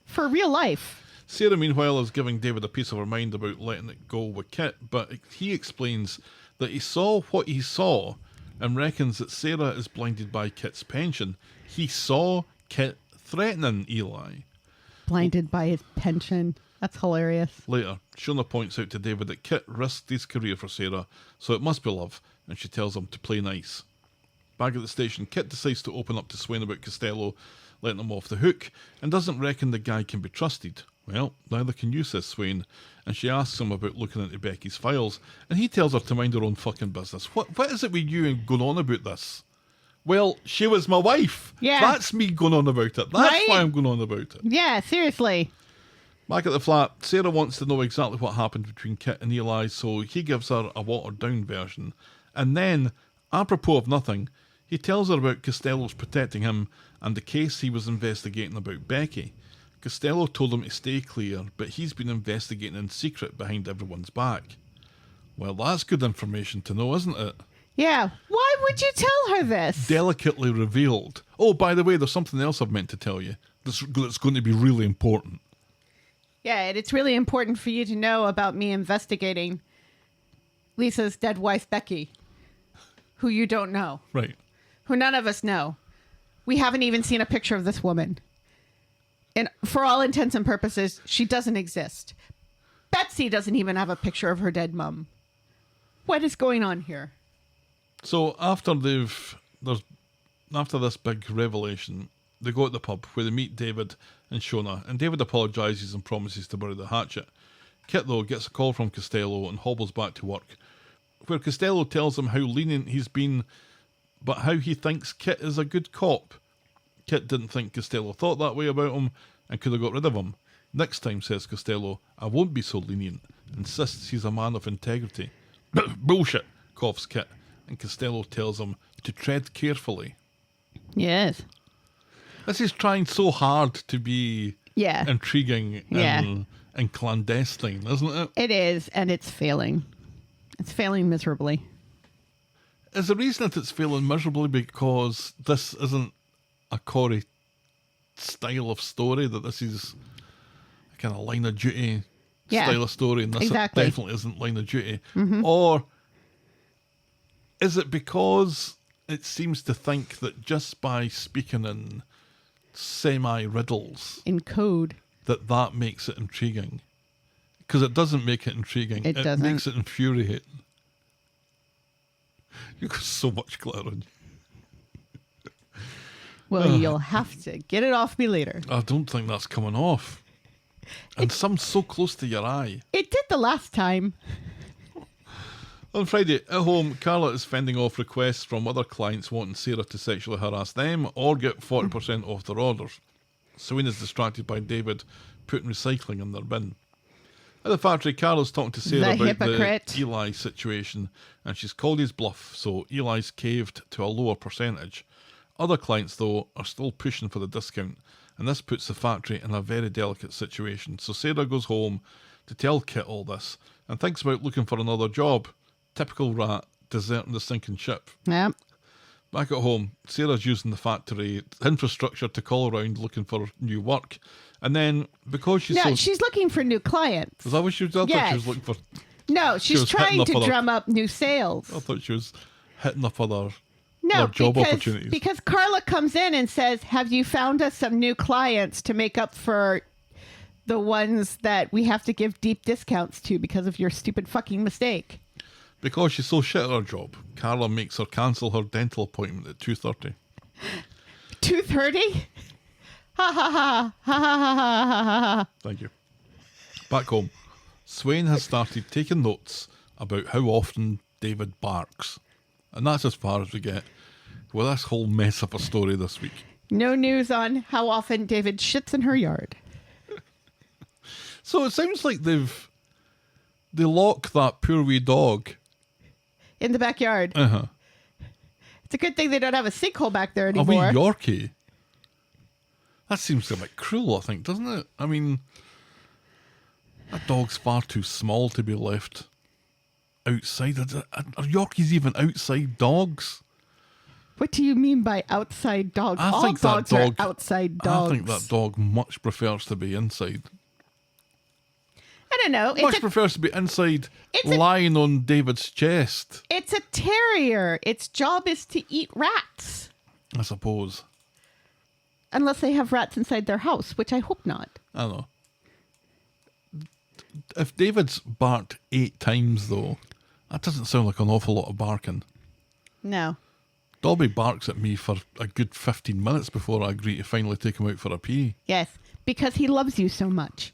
for real life. Sarah, meanwhile, is giving David a piece of her mind about letting it go with Kit, but he explains that he saw what he saw and reckons that Sarah is blinded by Kit's pension. He saw Kit threatening Eli. Blinded by his pension. That's hilarious. Later, Shona points out to David that Kit risked his career for Sarah, so it must be love, and she tells him to play nice. Back at the station, Kit decides to open up to Swain about Costello, letting him off the hook, and doesn't reckon the guy can be trusted. Well, neither can you, says Swain, and she asks him about looking into Becky's files, and he tells her to mind her own fucking business. What is it with you and going on about this? Well, she was my wife. Yeah. That's me going on about it. That's Right? why I'm going on about it. Yeah, seriously. Back at the flat, Sarah wants to know exactly what happened between Kit and Eli, so he gives her a watered-down version. And then, apropos of nothing, he tells her about Costello's protecting him and the case he was investigating about Becky. Costello told him to stay clear, but he's been investigating in secret behind everyone's back. Well, that's good information to know, isn't it? Yeah. Why would you tell her this? Delicately revealed. Oh, by the way, there's something else I've meant to tell you that's going to be really important. Yeah, and it's really important for you to know about me investigating Lisa's dead wife, Becky, who you don't know, Right. who none of us know. We haven't even seen a picture of this woman. And for all intents and purposes, she doesn't exist. Betsy doesn't even have a picture of her dead mum. What is going on here? So after this big revelation, they go to the pub where they meet David and Shona, and David apologises and promises to bury the hatchet. Kit, though, gets a call from Costello and hobbles back to work, where Costello tells him how lenient he's been, but how he thinks Kit is a good cop. Kit didn't think Costello thought that way about him and could have got rid of him. Next time, says Costello, I won't be so lenient. Insists he's a man of integrity. Bullshit, coughs Kit, and Costello tells him to tread carefully. Yes. This is trying so hard to be intriguing and clandestine, isn't it? It is, and it's failing. It's failing miserably. Is the reason that it's failing miserably because this isn't a Corrie style of story, that this is a kind of line of duty style of story, and this definitely isn't line of duty? Mm-hmm. Or is it because it seems to think that just by speaking in semi-riddles in code that makes it intriguing? Because it doesn't make it intriguing. It doesn't. Makes it infuriating. You've got so much glitter on you. Well, you'll have to get it off me later. I don't think that's coming off. And some so close to your eye. It did the last time. On Friday, at home, Carla is fending off requests from other clients wanting Sarah to sexually harass them or get 40% off their orders. Swain is distracted by David putting recycling in their bin. At the factory, Carla's talking to Sarah about the Eli situation, and she's called his bluff, so Eli's caved to a lower percentage. Other clients, though, are still pushing for the discount, and this puts the factory in a very delicate situation. So Sarah goes home to tell Kit all this, and thinks about looking for another job. Typical rat, deserting the sinking ship. Yep. Back at home, Sarah's using the factory infrastructure to call around looking for new work. And then, because she's looking for new clients. Is that what she was? I thought she was looking for... No, she's trying to drum up new sales. I thought she was hitting up other job opportunities. Because Carla comes in and says, have you found us some new clients to make up for the ones that we have to give deep discounts to because of your stupid fucking mistake? Because she's so shit at her job, Carla makes her cancel her dental appointment at 2:30. 2:30? Ha ha ha ha ha ha ha ha. Thank you. Back home, Swain has started taking notes about how often David barks. And that's as far as we get with this whole mess of a story this week. No news on how often David shits in her yard. So it sounds like they lock that poor wee dog in the backyard. Uh-huh. It's a good thing they don't have a sinkhole back there anymore. A wee Yorkie. That seems a bit cruel, I think, doesn't it? I mean, that dog's far too small to be left outside. Are Yorkies even outside dogs? What do you mean by outside dogs? I All think that dogs dog- are outside dogs. I think that dog much prefers to be inside. I don't know. Much prefers to be inside, it's a- lying on David's chest, It's a terrier. Its job is to eat rats. I suppose. Unless they have rats inside their house, which I hope not. I don't know. If David's barked 8 times, though, that doesn't sound like an awful lot of barking. No. Dobby barks at me for a good 15 minutes before I agree to finally take him out for a pee. Yes, because he loves you so much.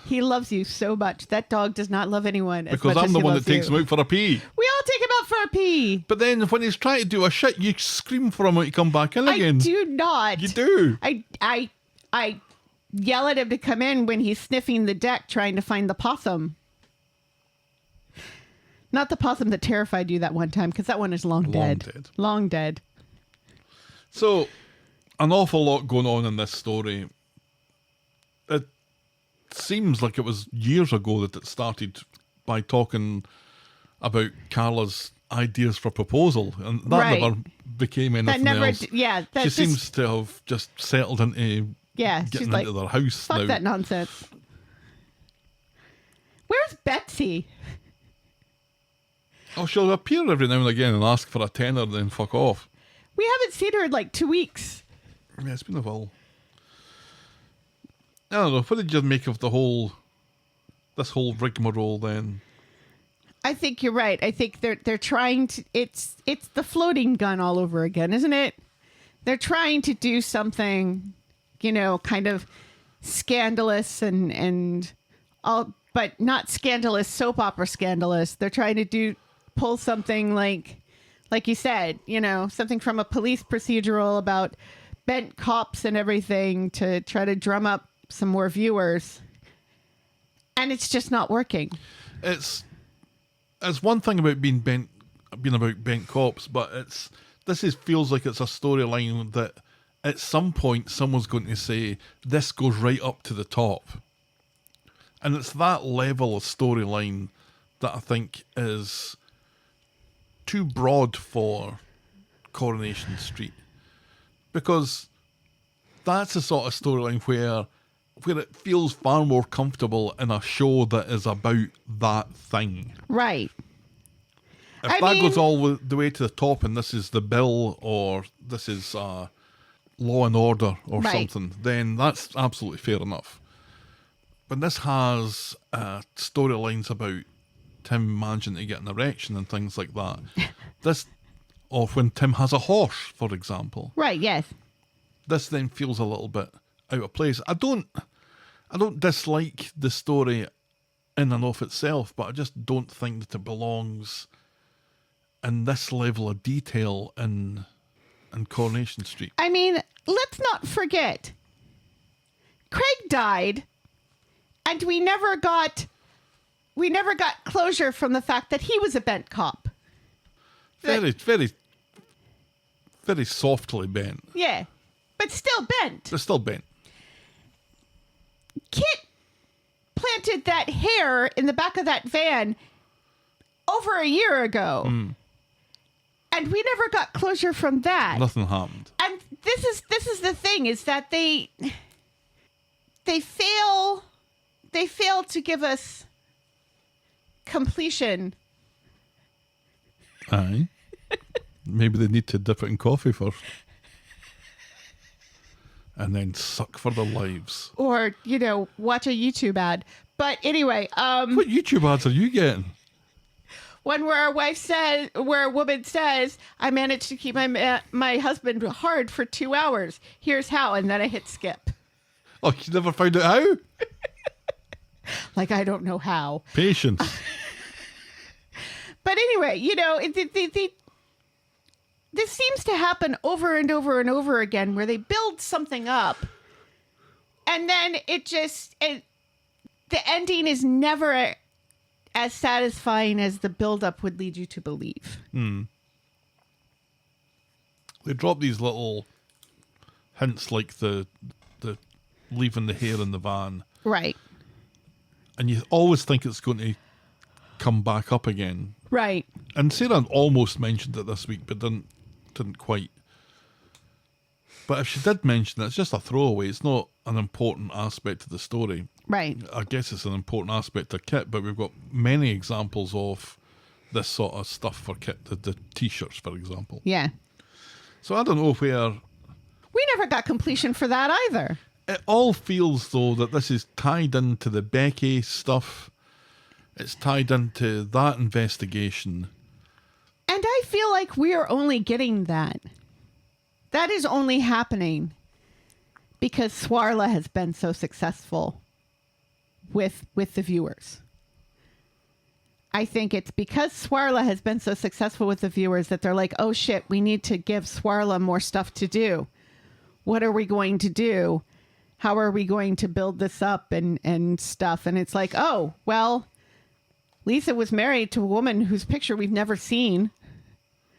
He loves you so much. That dog does not love anyone as Because much I'm as the he one that loves takes you. him out for a pee. We all take him out for a pee. But then when he's trying to do a shit, you scream for him when you come back in again. I do not. You do. I yell at him to come in when he's sniffing the deck trying to find the possum. Not the possum that terrified you that one time, because that one is long dead. Long dead. So, an awful lot going on in this story. It seems like it was years ago that it started by talking about Carla's ideas for proposal, and that Right. never became anything That never, else. yeah. That She just, seems to have just settled into yeah. She's getting like, into their house fuck now. that nonsense. Where's Betsy? Oh, she'll appear every now and again and ask for a tenner, then fuck off. We haven't seen her in like 2 weeks. Yeah, it's been a while. I don't know. What did you make of this whole rigmarole then? I think you're right. I think they're trying to. It's the floating gun all over again, isn't it? They're trying to do something, kind of scandalous and all, but not scandalous, soap opera scandalous. They're trying to pull something like you said, something from a police procedural about bent cops and everything to try to drum up some more viewers. And it's just not working. It's one thing about being about bent cops, but feels like it's a storyline that at some point someone's going to say this goes right up to the top, and it's that level of storyline that I think is too broad for Coronation Street, because that's the sort of storyline where it feels far more comfortable in a show that is about that thing. Right. If that goes all the way to the top and this is The Bill or this is Law and Order or Right. something, then that's absolutely fair enough. But this has storylines about Tim managing to get an erection and things like that. Or when Tim has a horse, for example. Right, yes. This then feels a little bit out of place. I don't dislike the story in and of itself, but I just don't think that it belongs in this level of detail in Coronation Street. I mean, let's not forget, Craig died, and we never got closure from the fact that he was a bent cop. Very, very, very softly bent. Yeah, but still bent. They're still bent. Kit planted that hair in the back of that van over a year ago. And we never got closure from that. Nothing happened. And this is the thing, is that they fail to give us completion. Aye. Maybe they need to dip it in coffee first. And then suck for their lives. Or, watch a YouTube ad. But anyway, What YouTube ads are you getting? one where a woman says, I managed to keep my husband hard for 2 hours. Here's how. And then I hit skip. Oh, you never found out how? Like, I don't know how. Patience. But anyway, this seems to happen over and over and over again, where they build something up and then the ending is never as satisfying as the build-up would lead you to believe. They drop these little hints like the leaving the hair in the van. Right. And you always think it's going to come back up again. Right. And Sarah almost mentioned it this week, but didn't quite. But if she did mention it, it's just a throwaway. It's not an important aspect of the story. Right. I guess it's an important aspect of Kit, but we've got many examples of this sort of stuff for Kit, the T-shirts, for example. Yeah. So I don't know where... We never got completion for that either. It all feels, though, that this is tied into the Becky stuff. It's tied into that investigation. And I feel like we are only getting that. That is only happening because Swarla has been so successful with the viewers. I think it's because Swarla has been so successful with the viewers that they're like, oh shit, we need to give Swarla more stuff to do. What are we going to do? How are we going to build this up and stuff? And it's like, oh, well, Lisa was married to a woman whose picture we've never seen.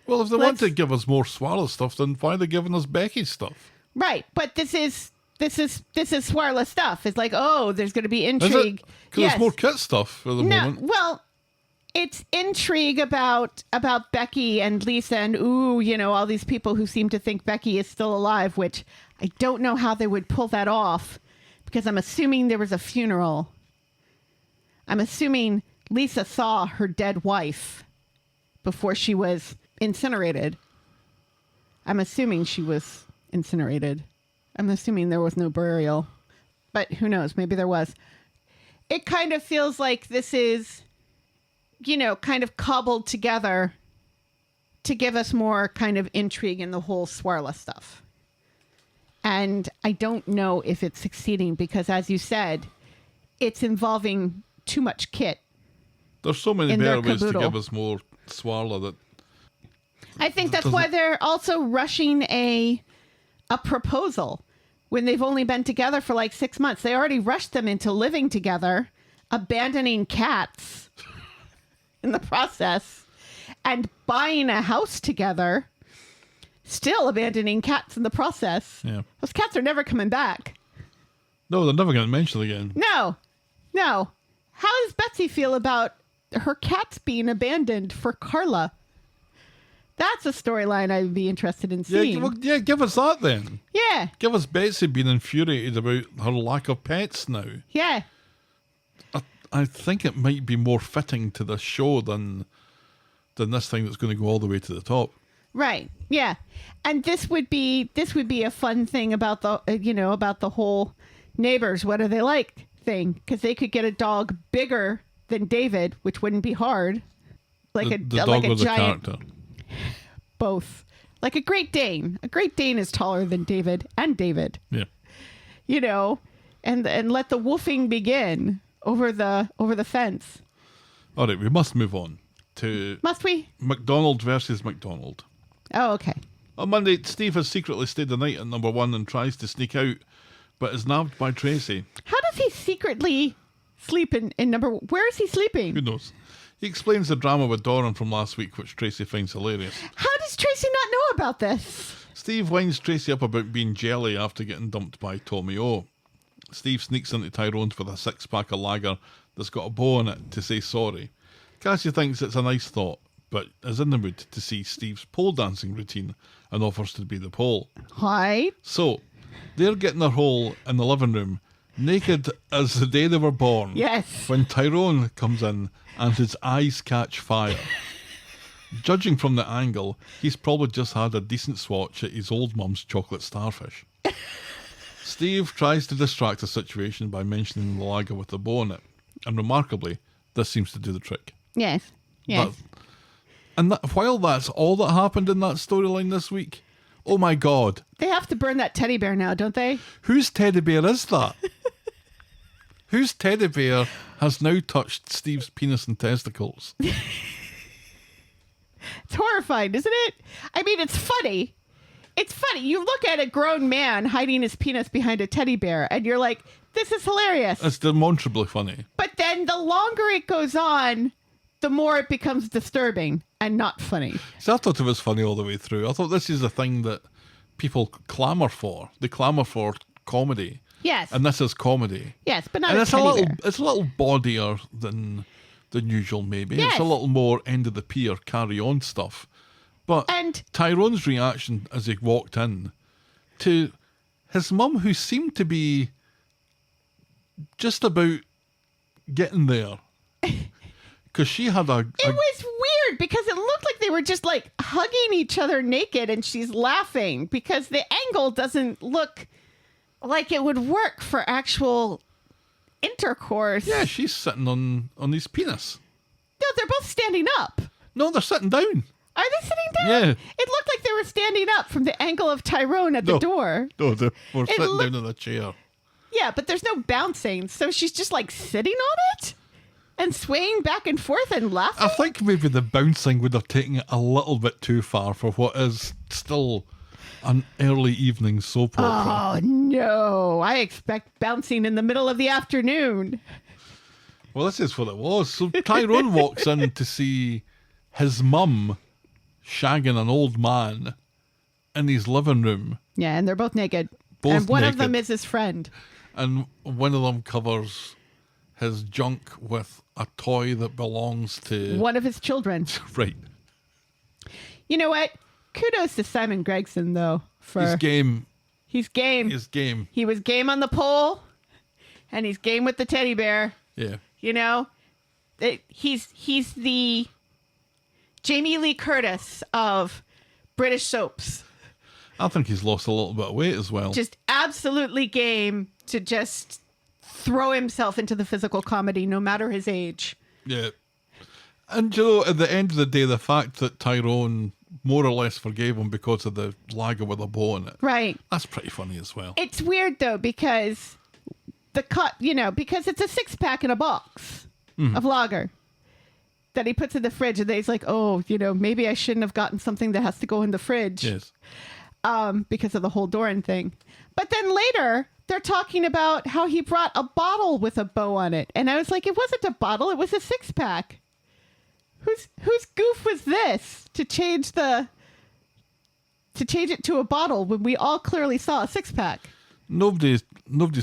Well, if they want to give us more Swallow stuff, then why are they giving us Becky's stuff? Right, but this is Swarla stuff. It's like, oh, there's going to be intrigue. Because there's more Kit stuff at the moment. Well, it's intrigue about Becky and Lisa and all these people who seem to think Becky is still alive, which I don't know how they would pull that off because I'm assuming there was a funeral. I'm assuming Lisa saw her dead wife before she was incinerated. I'm assuming she was incinerated. I'm assuming there was no burial. But who knows? Maybe there was. It kind of feels like this is, kind of cobbled together to give us more kind of intrigue in the whole Swarla stuff. And I don't know if it's succeeding because, as you said, it's involving too much Kit. There's so many better ways to give us more Swarla that... I think that's why they're also rushing a proposal when they've only been together for like 6 months. They already rushed them into living together, abandoning cats in the process, and buying a house together, still abandoning cats in the process. Yeah. Those cats are never coming back. No, they're never going to mention it again. No. How does Betsy feel about her cats being abandoned for Carla? That's a storyline I'd be interested in seeing. Yeah, give us that then. Yeah. Give us Betsy being infuriated about her lack of pets now. Yeah. I think it might be more fitting to the show than this thing that's going to go all the way to the top. Right. Yeah. And this would be a fun thing about the whole neighbors, what are they like thing, because they could get a dog bigger than David, which wouldn't be hard. Like the a dog or the giant character. Both. Like a Great Dane. A Great Dane is taller than David and David. Yeah. And let the woofing begin over the fence. All right, we must move on to... Must we? McDonald versus McDonald. Oh, okay. On Monday, Steve has secretly stayed the night at number 1 and tries to sneak out, but is nabbed by Tracy. How does he secretly sleep in number... Where is he sleeping? Who knows? He explains the drama with Doran from last week, which Tracy finds hilarious. How does Tracy not know about this? Steve winds Tracy up about being jelly after getting dumped by Tommy O. Steve sneaks into Tyrone's with a 6-pack of lager that's got a bow on it to say sorry. Cassie thinks it's a nice thought, but is in the mood to see Steve's pole dancing routine and offers to be the pole. Hi. So, they're getting their hole in the living room, naked as the day they were born. Yes. When Tyrone comes in and his eyes catch fire. Judging from the angle, he's probably just had a decent swatch at his old mum's chocolate starfish. Steve tries to distract the situation by mentioning the lager with the bow on it. And remarkably, this seems to do the trick. Yes. While that's all that happened in that storyline this week, oh my God. They have to burn that teddy bear now, don't they? Whose teddy bear is that? Whose teddy bear has now touched Steve's penis and testicles? It's horrifying, isn't it? I mean, it's funny. It's funny. You look at a grown man hiding his penis behind a teddy bear, and you're like, this is hilarious. It's demonstrably funny. But then the longer it goes on, the more it becomes disturbing and not funny. See, I thought it was funny all the way through. I thought this is a thing that people clamour for. They clamour for comedy. Yes. And this is comedy. Yes, but not And a it's a teddy little bear. it's a little bawdier than usual, maybe. Yes. It's a little more end of the pier, carry on stuff. But And- Tyrone's reaction as he walked in to his mum, who seemed to be just about getting there. Because she had It was weird because it looked like they were just like hugging each other naked and she's laughing because the angle doesn't look like it would work for actual intercourse. yeah, she's sitting on his penis. No, they're both standing up. No, they're sitting down. Are they sitting down? Yeah. It looked like they were standing up from the angle of Tyrone at the No. door. No, they were sitting looked- down in a chair. Yeah, but there's no bouncing. So she's just like sitting on it and swaying back and forth and laughing. I think maybe the bouncing would have taken it a little bit too far for what is still an early evening soap opera. Oh, no. I expect bouncing in the middle of the afternoon. Well, this is what it was. So Tyrone walks in to see his mum shagging an old man in his living room, Yeah, and they're both naked. Both and one of them naked. is his friend. and one of them covers his junk with a toy that belongs to... One of his children. Right. You know what? Kudos to Simon Gregson, though. For His game. He's game. His game. He was game on the pole, and he's game with the teddy bear. Yeah. You know, he's the Jamie Lee Curtis of British soaps. I think he's lost a little bit of weight as well. Just absolutely game to just throw himself into the physical comedy, no matter his age. Yeah. And you know, at the end of the day, the fact that Tyrone more or less forgave him because of the lager with a bow in it. Right. That's pretty funny as well. It's weird though because because it's a 6-pack in a box of lager that he puts in the fridge, and then he's like, "Oh, maybe I shouldn't have gotten something that has to go in the fridge." Yes. Because of the whole Doran thing. But then later, they're talking about how he brought a bottle with a bow on it. And I was like, it wasn't a bottle, it was a 6-pack. Whose goof was this to change it to a bottle when we all clearly saw a 6-pack? Nobody's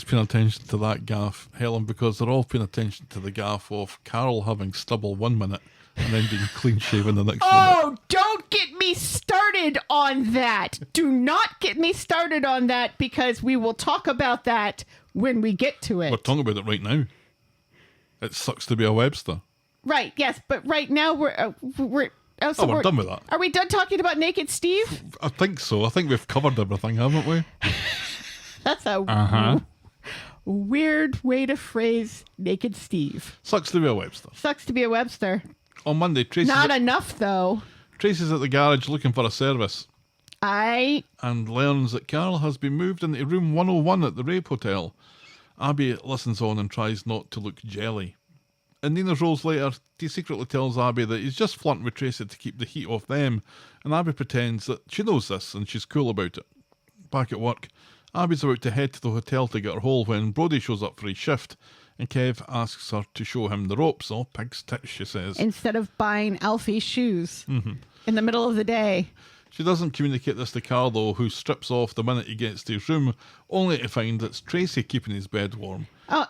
paying attention to that gaff, Helen, because they're all paying attention to the gaff of Carol having stubble 1 minute and then being clean shaven the next minute. Oh, don't get me started on that. Do not get me started on that because we will talk about that when we get to it. We're talking about it right now. It sucks to be a Webster. Right, yes, but right now we're We're done with that. Are we done talking about Naked Steve? I think so. I think we've covered everything, haven't we? That's a weird way to phrase Naked Steve. Sucks to be a Webster. Sucks to be a Webster. On Monday, Tracy's Not enough, though. Tracy's at the garage looking for a service I and learns that Carol has been moved into room 101 at the Rape Hotel. Abby listens on and tries not to look jelly. And Nina rolls later, he secretly tells Abby that he's just flirting with Tracy to keep the heat off them, and Abby pretends that she knows this and she's cool about it. Back at work, Abby's about to head to the hotel to get her hole when Brody shows up for his shift, and Kev asks her to show him the ropes. Oh, pig's tits, she says. instead of buying Alfie shoes in the middle of the day. She doesn't communicate this to Carl, though, who strips off the minute he gets to his room, only to find it's Tracy keeping his bed warm. Oh,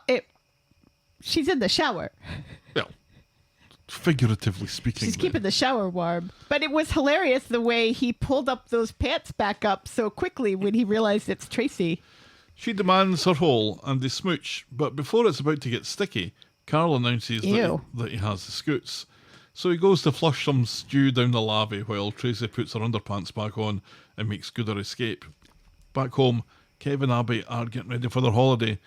she's in the shower. Well, figuratively speaking. She's then. keeping the shower warm. But it was hilarious the way he pulled up those pants back up so quickly when he realized it's Tracy. She demands her hole and they smooch, but before it's about to get sticky, Carl announces that he has the scoots. So he goes to flush some stew down the lavvy while Tracy puts her underpants back on and makes good her escape. Back home, Kev and Abby are getting ready for their holiday.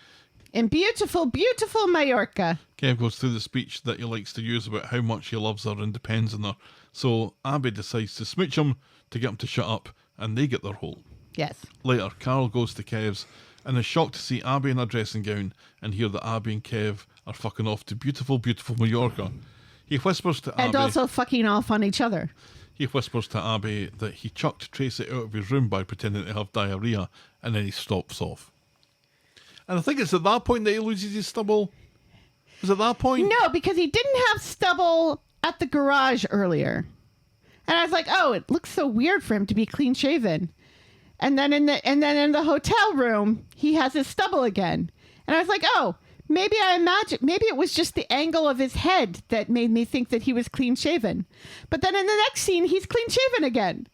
In beautiful, beautiful Mallorca. Kev goes through the speech that he likes to use about how much he loves her and depends on her. So Abby decides to smooch him to get him to shut up, and they get their hole. Yes. Later, Carol goes to Kev's and is shocked to see Abby in a dressing gown and hear that Abby and Kev are fucking off to beautiful, beautiful Mallorca. He whispers to Abby... And also fucking off on each other. He whispers to Abby that he chucked Tracy out of his room by pretending to have diarrhea, and then he stops off. And I think it's at that point that he loses his stubble. Is it that point? No, because he didn't have stubble at the garage earlier. And I was like, oh, it looks so weird for him to be clean shaven. And then in the hotel room, he has his stubble again. And I was like, oh, maybe it was just the angle of his head that made me think that he was clean shaven. But then in the next scene, he's clean shaven again.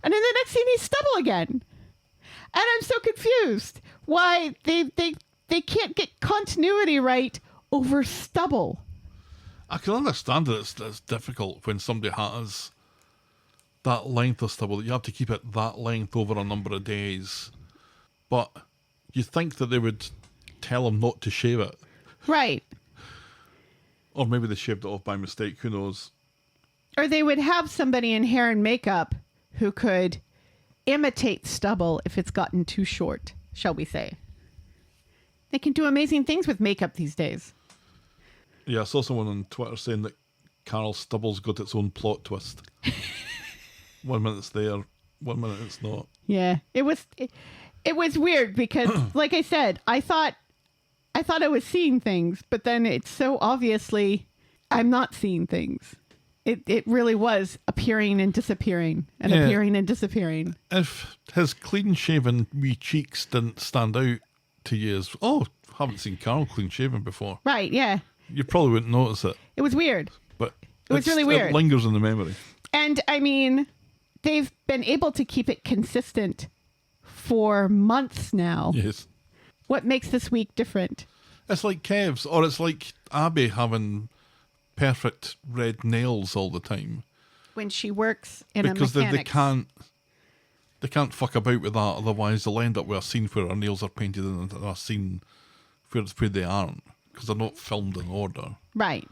And in the next scene, he's stubble again. And I'm so confused why they can't get continuity right over stubble. I can understand that it's difficult when somebody has that length of stubble, that you have to keep it that length over a number of days. But you think that they would tell him not to shave it. Right. Or maybe they shaved it off by mistake, who knows. Or they would have somebody in hair and makeup who could imitate stubble if it's gotten too short, shall we say. They can do amazing things with makeup these days. Yeah, I saw someone on Twitter saying that Carol's stubble's got its own plot twist. 1 minute it's there, 1 minute it's not. Yeah, it was weird because, like I said, I thought I was seeing things, but then it's so obviously I'm not seeing things. It really was appearing and disappearing and appearing and disappearing. If his clean-shaven wee cheeks didn't stand out to you as, haven't seen Carol clean-shaven before. Right, yeah. You probably wouldn't notice it. It was weird. But it was really weird. It lingers in the memory. And, I mean, they've been able to keep it consistent for months now. Yes. What makes this week different? It's like Kev's, or it's like Abby having perfect red nails all the time. When she works in a because mechanics. they can't fuck about with that, otherwise they'll end up with a scene where her nails are painted and a scene where they aren't, because they're not filmed in order. Right.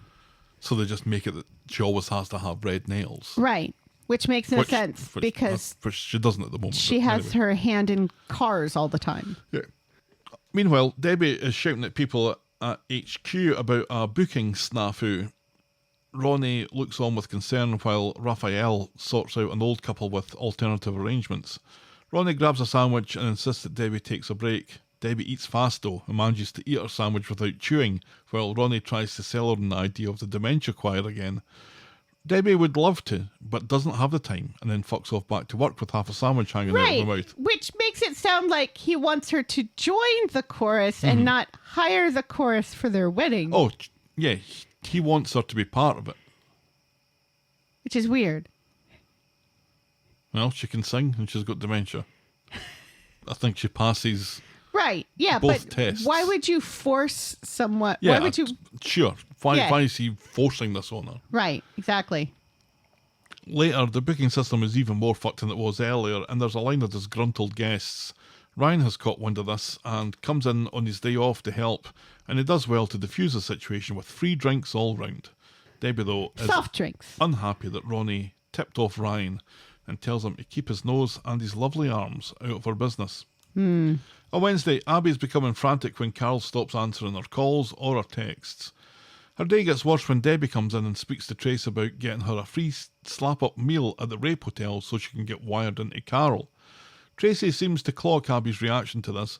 So they just make it that she always has to have red nails. Right. Which makes no sense because which she doesn't at the moment. She has her hand in cars all the time. Yeah. Meanwhile, Debbie is shouting at people at HQ about a booking snafu. Ronnie looks on with concern while Raphael sorts out an old couple with alternative arrangements. Ronnie grabs a sandwich and insists that Debbie takes a break. Debbie eats fast though and manages to eat her sandwich without chewing, while Ronnie tries to sell her an idea of the dementia choir again. Debbie would love to, but doesn't have the time, and then fucks off back to work with half a sandwich hanging out of her mouth. Which makes it sound like he wants her to join the chorus and not hire the chorus for their wedding. Oh, yeah, he wants her to be part of it. Which is weird. Well, she can sing and she's got dementia. I think she passes right, yeah, both but tests. Why would you force someone? Yeah, why would you? Sure. Why is he forcing this on her? Right, exactly. Later, the booking system is even more fucked than it was earlier, and there's a line of disgruntled guests. Ryan has caught wind of this and comes in on his day off to help, and he does well to defuse the situation with free drinks all round. Debbie, though, is soft drinks. Unhappy that Ronnie tipped off Ryan and tells him to keep his nose and his lovely arms out of her business. On Wednesday, Abby's becoming frantic when Carol stops answering her calls or her texts. Her day gets worse when Debbie comes in and speaks to Tracy about getting her a free slap-up meal at the Rape Hotel so she can get wired into Carol. Tracy seems to clock Abby's reaction to this.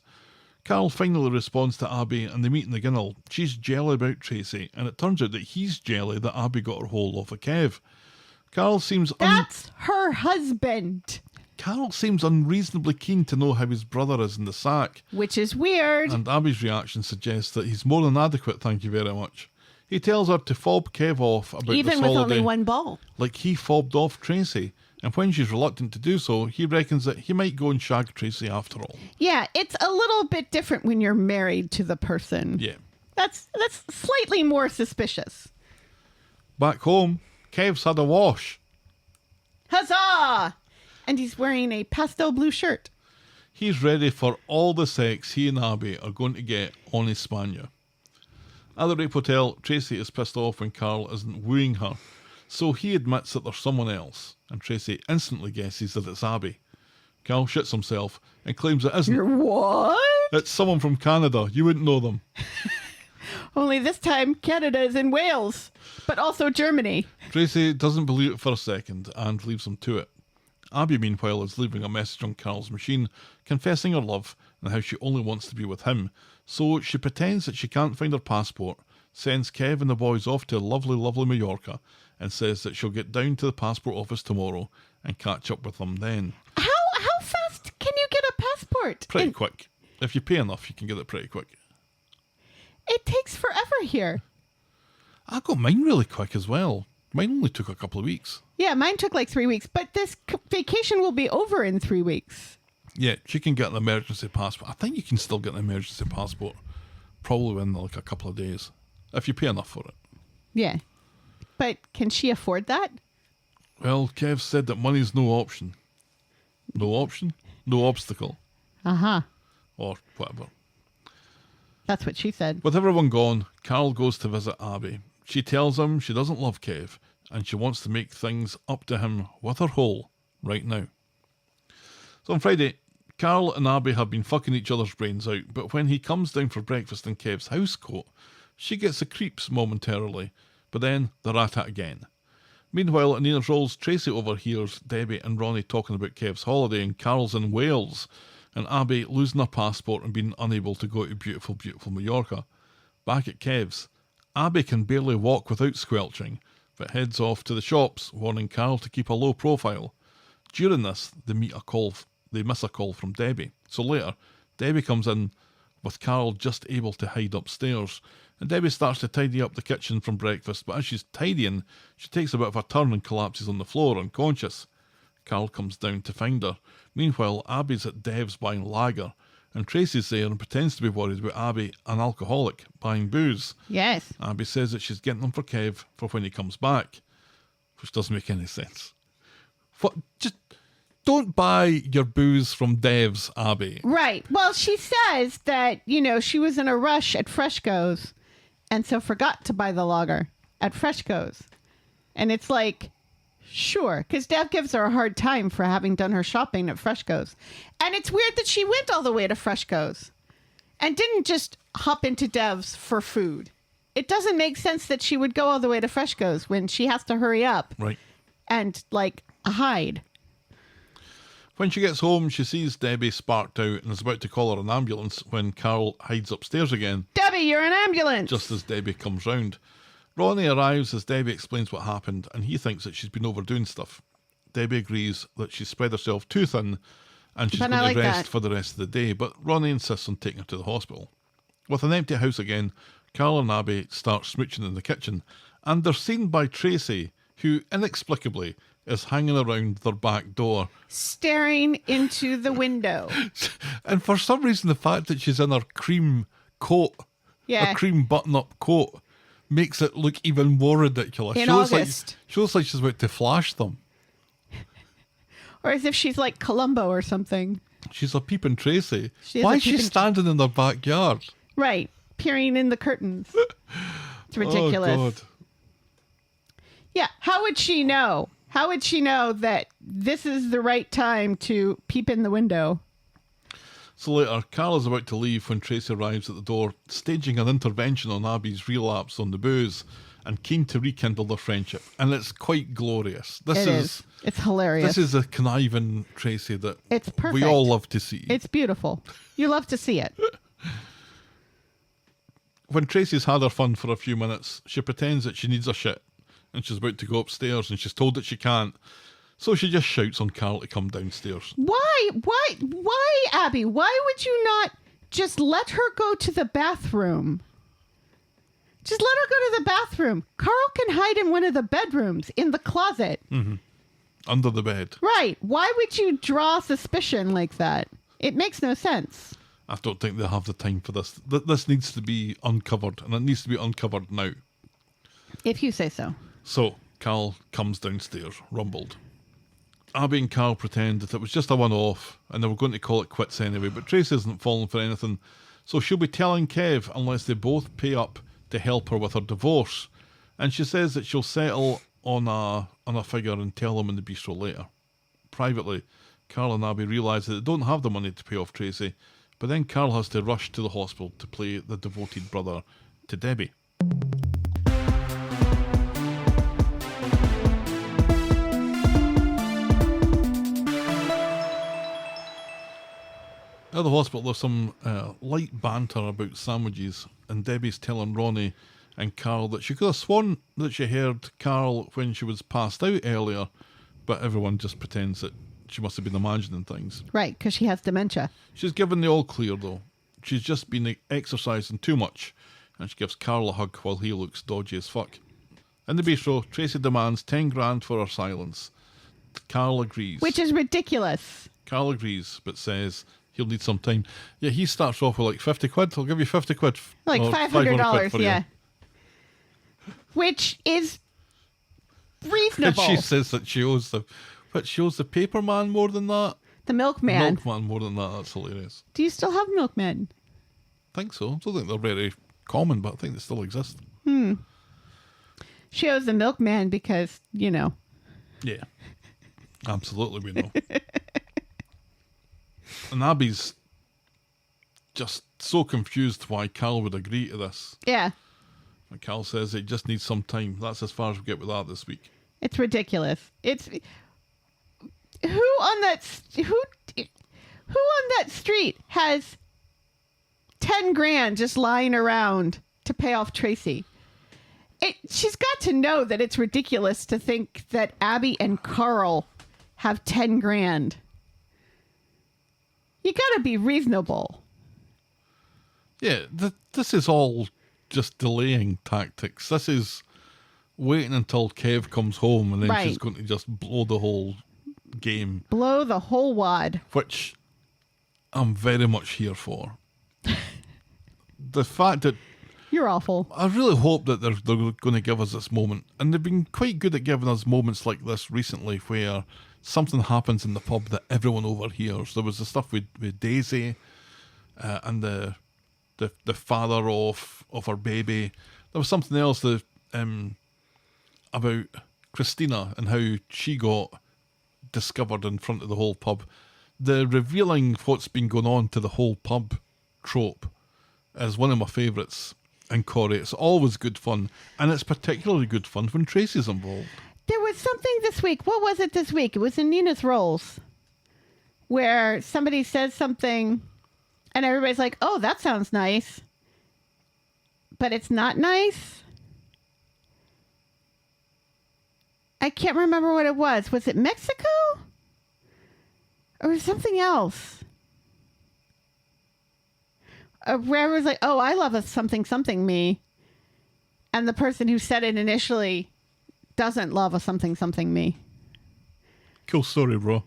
Carol finally responds to Abby and they meet in the Ginnel. She's jelly about Tracy, and it turns out that he's jelly that Abby got her hold of a Kev. Carol seems That's her husband. Carol seems unreasonably keen to know how his brother is in the sack. Which is weird. And Abby's reaction suggests that he's more than adequate, thank you very much. He tells her to fob Kev off about even this with holiday, only one ball. like he fobbed off Tracy. And when she's reluctant to do so, he reckons that he might go and shag Tracy after all. Yeah, it's a little bit different when you're married to the person. Yeah. That's slightly more suspicious. Back home, Kev's had a wash. Huzzah! And he's wearing a pastel blue shirt. He's ready for all the sex he and Abby are going to get on his Spanier. At the Rape Hotel, Tracy is pissed off when Carl isn't wooing her, so he admits that there's someone else, and Tracy instantly guesses that it's Abby. Carl shits himself and claims it isn't. What? It's someone from Canada. You wouldn't know them. Only this time, Canada is in Wales, but also Germany. Tracy doesn't believe it for a second and leaves him to it. Abby, meanwhile, is leaving a message on Carl's machine, confessing her love and how she only wants to be with him. So she pretends that she can't find her passport, sends Kev and the boys off to lovely, lovely Mallorca, and says that she'll get down to the passport office tomorrow and catch up with them then. How fast can you short. Pretty And quick. If you pay enough, you can get it pretty quick. it takes forever here. I got mine really quick as well. Mine only took a couple of weeks. Yeah, mine took like 3 weeks, but this vacation will be over in 3 weeks. Yeah, she can get an emergency passport. I think you can still get an emergency passport probably within like a couple of days if you pay enough for it. Yeah. But can she afford that? Well, Kev said that money's no option. No option? No obstacle. Uh-huh. Or whatever. That's what she said. With everyone gone, Carol goes to visit Abby. She tells him she doesn't love Kev and she wants to make things up to him with her whole right now. So on Friday, Carl and Abby have been fucking each other's brains out, but when he comes down for breakfast in Kev's housecoat, she gets the creeps momentarily, but then they're at it again. Meanwhile, at Nina's Rolls, Tracy overhears Debbie and Ronnie talking about Kev's holiday, and Carol's in Wales, and Abby losing her passport and being unable to go to beautiful, beautiful Mallorca. Back at Kev's, Abby can barely walk without squelching, but heads off to the shops, warning Carol to keep a low profile. During this, they miss a call from Debbie. So later, Debbie comes in with Carol just able to hide upstairs, and Debbie starts to tidy up the kitchen from breakfast, but as she's tidying, she takes a bit of a turn and collapses on the floor, unconscious. Carol comes down to find her. Meanwhile, Abby's at Dev's buying lager, and Tracy's there and pretends to be worried about Abby, an alcoholic, buying booze. Yes. Abby says that she's getting them for Kev for when he comes back, which doesn't make any sense. What? Just don't buy your booze from Dev's, Abby. Right. Well, she says that, she was in a rush at Fresco's and so forgot to buy the lager at Fresco's. And it's like, sure, because Dev gives her a hard time for having done her shopping at Fresco's. And it's weird that she went all the way to Fresco's and didn't just hop into Dev's for food. It doesn't make sense that she would go all the way to Fresco's when she has to hurry up. Right. And, hide. When she gets home, she sees Debbie sparked out and is about to call her an ambulance when Carol hides upstairs again, Debbie, you're an ambulance! just as Debbie comes round. Ronnie arrives as Debbie explains what happened, and he thinks that she's been overdoing stuff. Debbie agrees that she's spread herself too thin and she's But going I to like rest that. for the rest of the day, but Ronnie insists on taking her to the hospital. With an empty house again, Carl and Abby start smooching in the kitchen, and they're seen by Tracy, who inexplicably is hanging around their back door. Staring into the window. And for some reason, the fact that she's in her cream coat, Yeah. her cream button-up coat, makes it look even more ridiculous. In she looks August. she looks like she's about to flash them. Or as if she's like Columbo or something. She's a peeping Tracy. She is Why a is she peeping- standing in their backyard? Right. Peering in the curtains. It's ridiculous. Oh, God. Yeah. How would she know? How would she know that this is the right time to peep in the window? So later, Carl is about to leave when Tracy arrives at the door, staging an intervention on Abby's relapse on the booze and keen to rekindle their friendship. And it's quite glorious. It is. It's hilarious. This is a conniving Tracy that It's perfect. we all love to see. It's beautiful. You love to see it. When Tracy's had her fun for a few minutes, she pretends that she needs a shit and she's about to go upstairs and she's told that she can't. So she just shouts on Carl to come downstairs. Why, Abby? Why would you not just let her go to the bathroom? Just let her go to the bathroom. Carl can hide in one of the bedrooms in the closet. Under the bed. Right. Why would you draw suspicion like that? It makes no sense. I don't think they'll have the time for this. This needs to be uncovered, and it needs to be uncovered now. If you say so. So, Carl comes downstairs, rumbled. Abby and Carl pretend that it was just a one-off, and they were going to call it quits anyway, but Tracy isn't falling for anything, so she'll be telling Kev unless they both pay up to help her with her divorce, and she says that she'll settle on a figure and tell him in the bistro later. Privately, Carl and Abby realise that they don't have the money to pay off Tracy, but then Carl has to rush to the hospital to play the devoted brother to Debbie. At the hospital, there's some light banter about sandwiches, and Debbie's telling Ronnie and Carl that she could have sworn that she heard Carl when she was passed out earlier, but everyone just pretends that she must have been imagining things. Right, because she has dementia. She's given the all clear, though. She's just been exercising too much, and she gives Carl a hug while he looks dodgy as fuck. In the bistro, Tracy demands 10 grand for her silence. Carl agrees. Which is ridiculous. Carl agrees, but says he'll need some time. Yeah, he starts off with like 50 quid. I'll give you 50 quid. Like Or $500, for you. yeah. Which is reasonable. And she says that she owes the paper man more than that. The milkman. Milkman more than that. That's hilarious. Do you still have milkmen? I think so. I don't think they're very common, but I think they still exist. She owes the milkman because, Yeah. Absolutely, we know. And Abby's just so confused why Cal would agree to this. Yeah. And Cal says it just needs some time. That's as far as we get with that this week. It's ridiculous. It's who on that street has 10 grand just lying around to pay off Tracy? She's got to know that it's ridiculous to think that Abby and Carl have 10 grand. You got to be reasonable. Yeah, this is all just delaying tactics. This is waiting until Kev comes home and then Right. she's going to just blow the whole game, Blow the whole wad. which I'm very much here for. The fact that You're awful. I really hope that they're going to give us this moment. And they've been quite good at giving us moments like this recently where something happens in the pub that everyone overhears. There was the stuff with Daisy and the father of her baby. There was something else that about Christina and how she got discovered in front of the whole pub. The revealing what's been going on to the whole pub trope is one of my favourites in Corrie. It's always good fun, and it's particularly good fun when Tracy's involved. There was something this week. What was it this week? It was in Nina's Rolls where somebody says something and everybody's like, oh, that sounds nice. But it's not nice. I can't remember what it was. Was it Mexico? Or was it something else? Where it was like, oh, I love a something something me. And the person who said it initially doesn't love a something something me. Cool story, bro.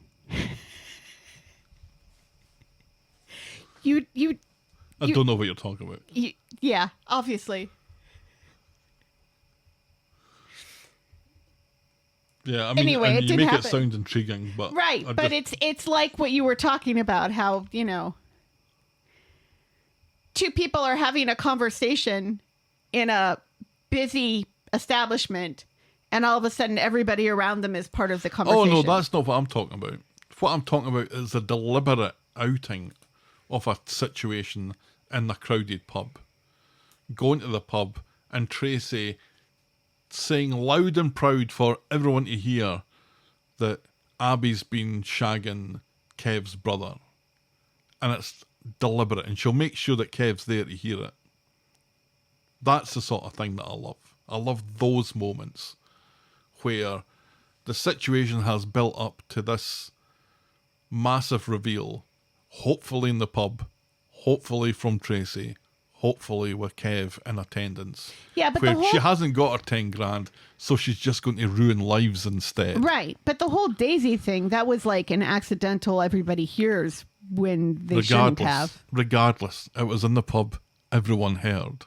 You I don't know what you're talking about. yeah, obviously. Yeah, I mean, Anyway, and it you did make happen. it sound intriguing, but Right, I but just- it's like what you were talking about, how, two people are having a conversation in a busy establishment, and all of a sudden everybody around them is part of the Oh conversation. no, that's not what I'm talking about. What I'm talking about is the deliberate outing of a situation in a crowded pub. Going to the pub and Tracy saying loud and proud for everyone to hear that Abby's been shagging Kev's brother. And it's deliberate, and she'll make sure that Kev's there to hear it. That's the sort of thing that I love. I love those moments where the situation has built up to this massive reveal, hopefully in the pub, hopefully from Tracy, hopefully with Kev in attendance. Yeah, but where the whole... she hasn't got her 10 grand, so she's just going to ruin lives instead. Right, but the whole Daisy thing, that was like an accidental everybody hears when they shouldn't have. Regardless, it was in the pub, everyone heard.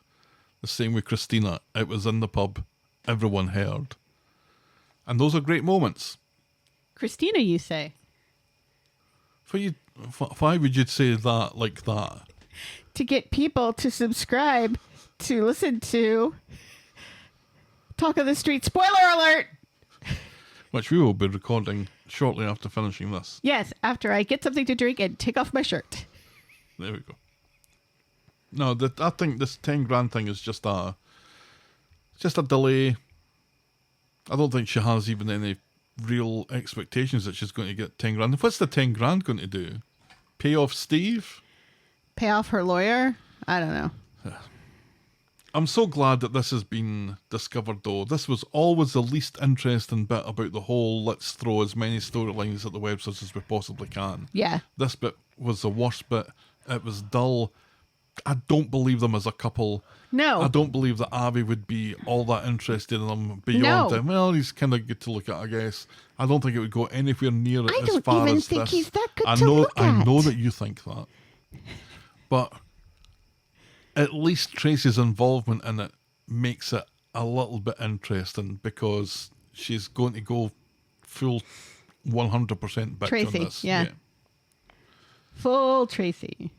The same with Christina, it was in the pub, everyone heard. And those are great moments. Christina, you say? Why would you say that like that? To get people to subscribe to listen to Talk of the Street. Spoiler alert! Which we will be recording shortly after finishing this. Yes, after I get something to drink and take off my shirt. There we go. No, I think this 10 grand thing is just a delay. I don't think she has even any real expectations that she's going to get 10 grand. What's the 10 grand going to do? Pay off Steve? Pay off her lawyer? I don't know. I'm so glad that this has been discovered, though. This was always the least interesting bit about the whole let's throw as many storylines at the Websters as we possibly can. Yeah. This bit was the worst bit. It was dull. I don't believe them as a couple. No. I don't believe that Abby would be all that interested in them beyond No. him. Well, he's kind of good to look at, I guess. I don't think it would go anywhere near I as don't far even as think this. he's that good I to know, look I know at. that you think that. But at least Tracy's involvement in it makes it a little bit interesting because she's going to go full 100% bitch Tracy, on this. yeah. Full Tracy.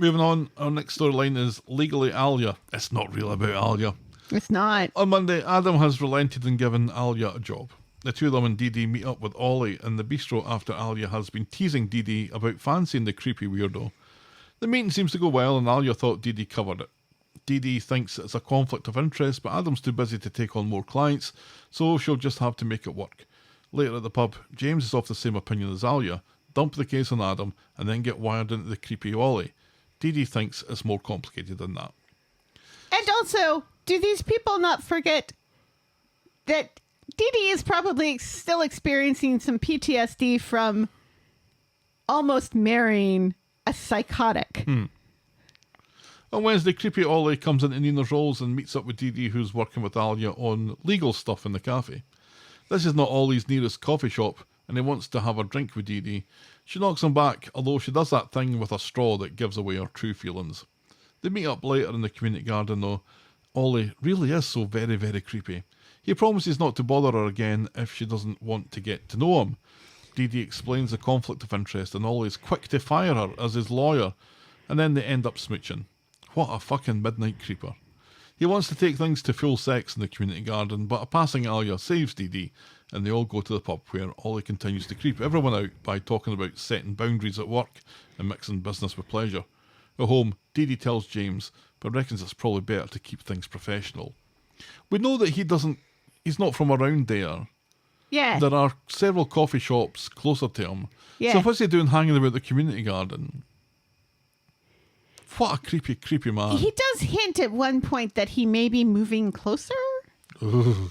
Moving on, our next storyline is Legally Alya. It's not really about Alya. It's not. On Monday, Adam has relented and given Alya a job. The two of them and Dee Dee meet up with Olly in the bistro after Alya has been teasing Dee Dee about fancying the creepy weirdo. The meeting seems to go well and Alya thought Dee Dee covered it. Dee Dee thinks it's a conflict of interest, but Adam's too busy to take on more clients, so she'll just have to make it work. Later at the pub, James is of the same opinion as Alya, dump the case on Adam, and then get wired into the creepy Olly. Dee Dee thinks it's more complicated than that. And also, do these people not forget that Dee Dee is probably still experiencing some PTSD from almost marrying a psychotic? On Wednesday, creepy Olly comes into Nina's Rolls and meets up with Dee Dee, who's working with Alya on legal stuff in the cafe. This is not Olly's nearest coffee shop, and he wants to have a drink with Dee Dee. She knocks him back, although she does that thing with a straw that gives away her true feelings. They meet up later in the community garden, though. Olly really is so very, very creepy. He promises not to bother her again if she doesn't want to get to know him. Dee Dee explains the conflict of interest, and Olly's quick to fire her as his lawyer, and then they end up smooching. What a fucking midnight creeper. He wants to take things to full sex in the community garden, but a passing Alya saves Dee Dee, and they all go to the pub where Olly continues to creep everyone out by talking about setting boundaries at work and mixing business with pleasure. At home, Dee Dee tells James, but reckons it's probably better to keep things professional. We know that he's not from around there. Yeah. There are several coffee shops closer to him. Yeah. So what's he doing hanging about the community garden? What a creepy, creepy man. He does hint at one point that he may be moving closer. Ugh.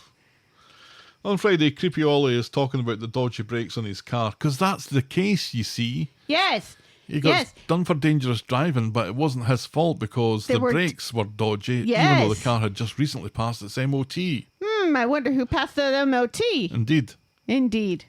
On Friday, creepy Olly is talking about the dodgy brakes on his car, because that's the case, you see. Yes. He got done for dangerous driving, but it wasn't his fault because the brakes were dodgy, even though the car had just recently passed its MOT. I wonder who passed the MOT. Indeed. Indeed.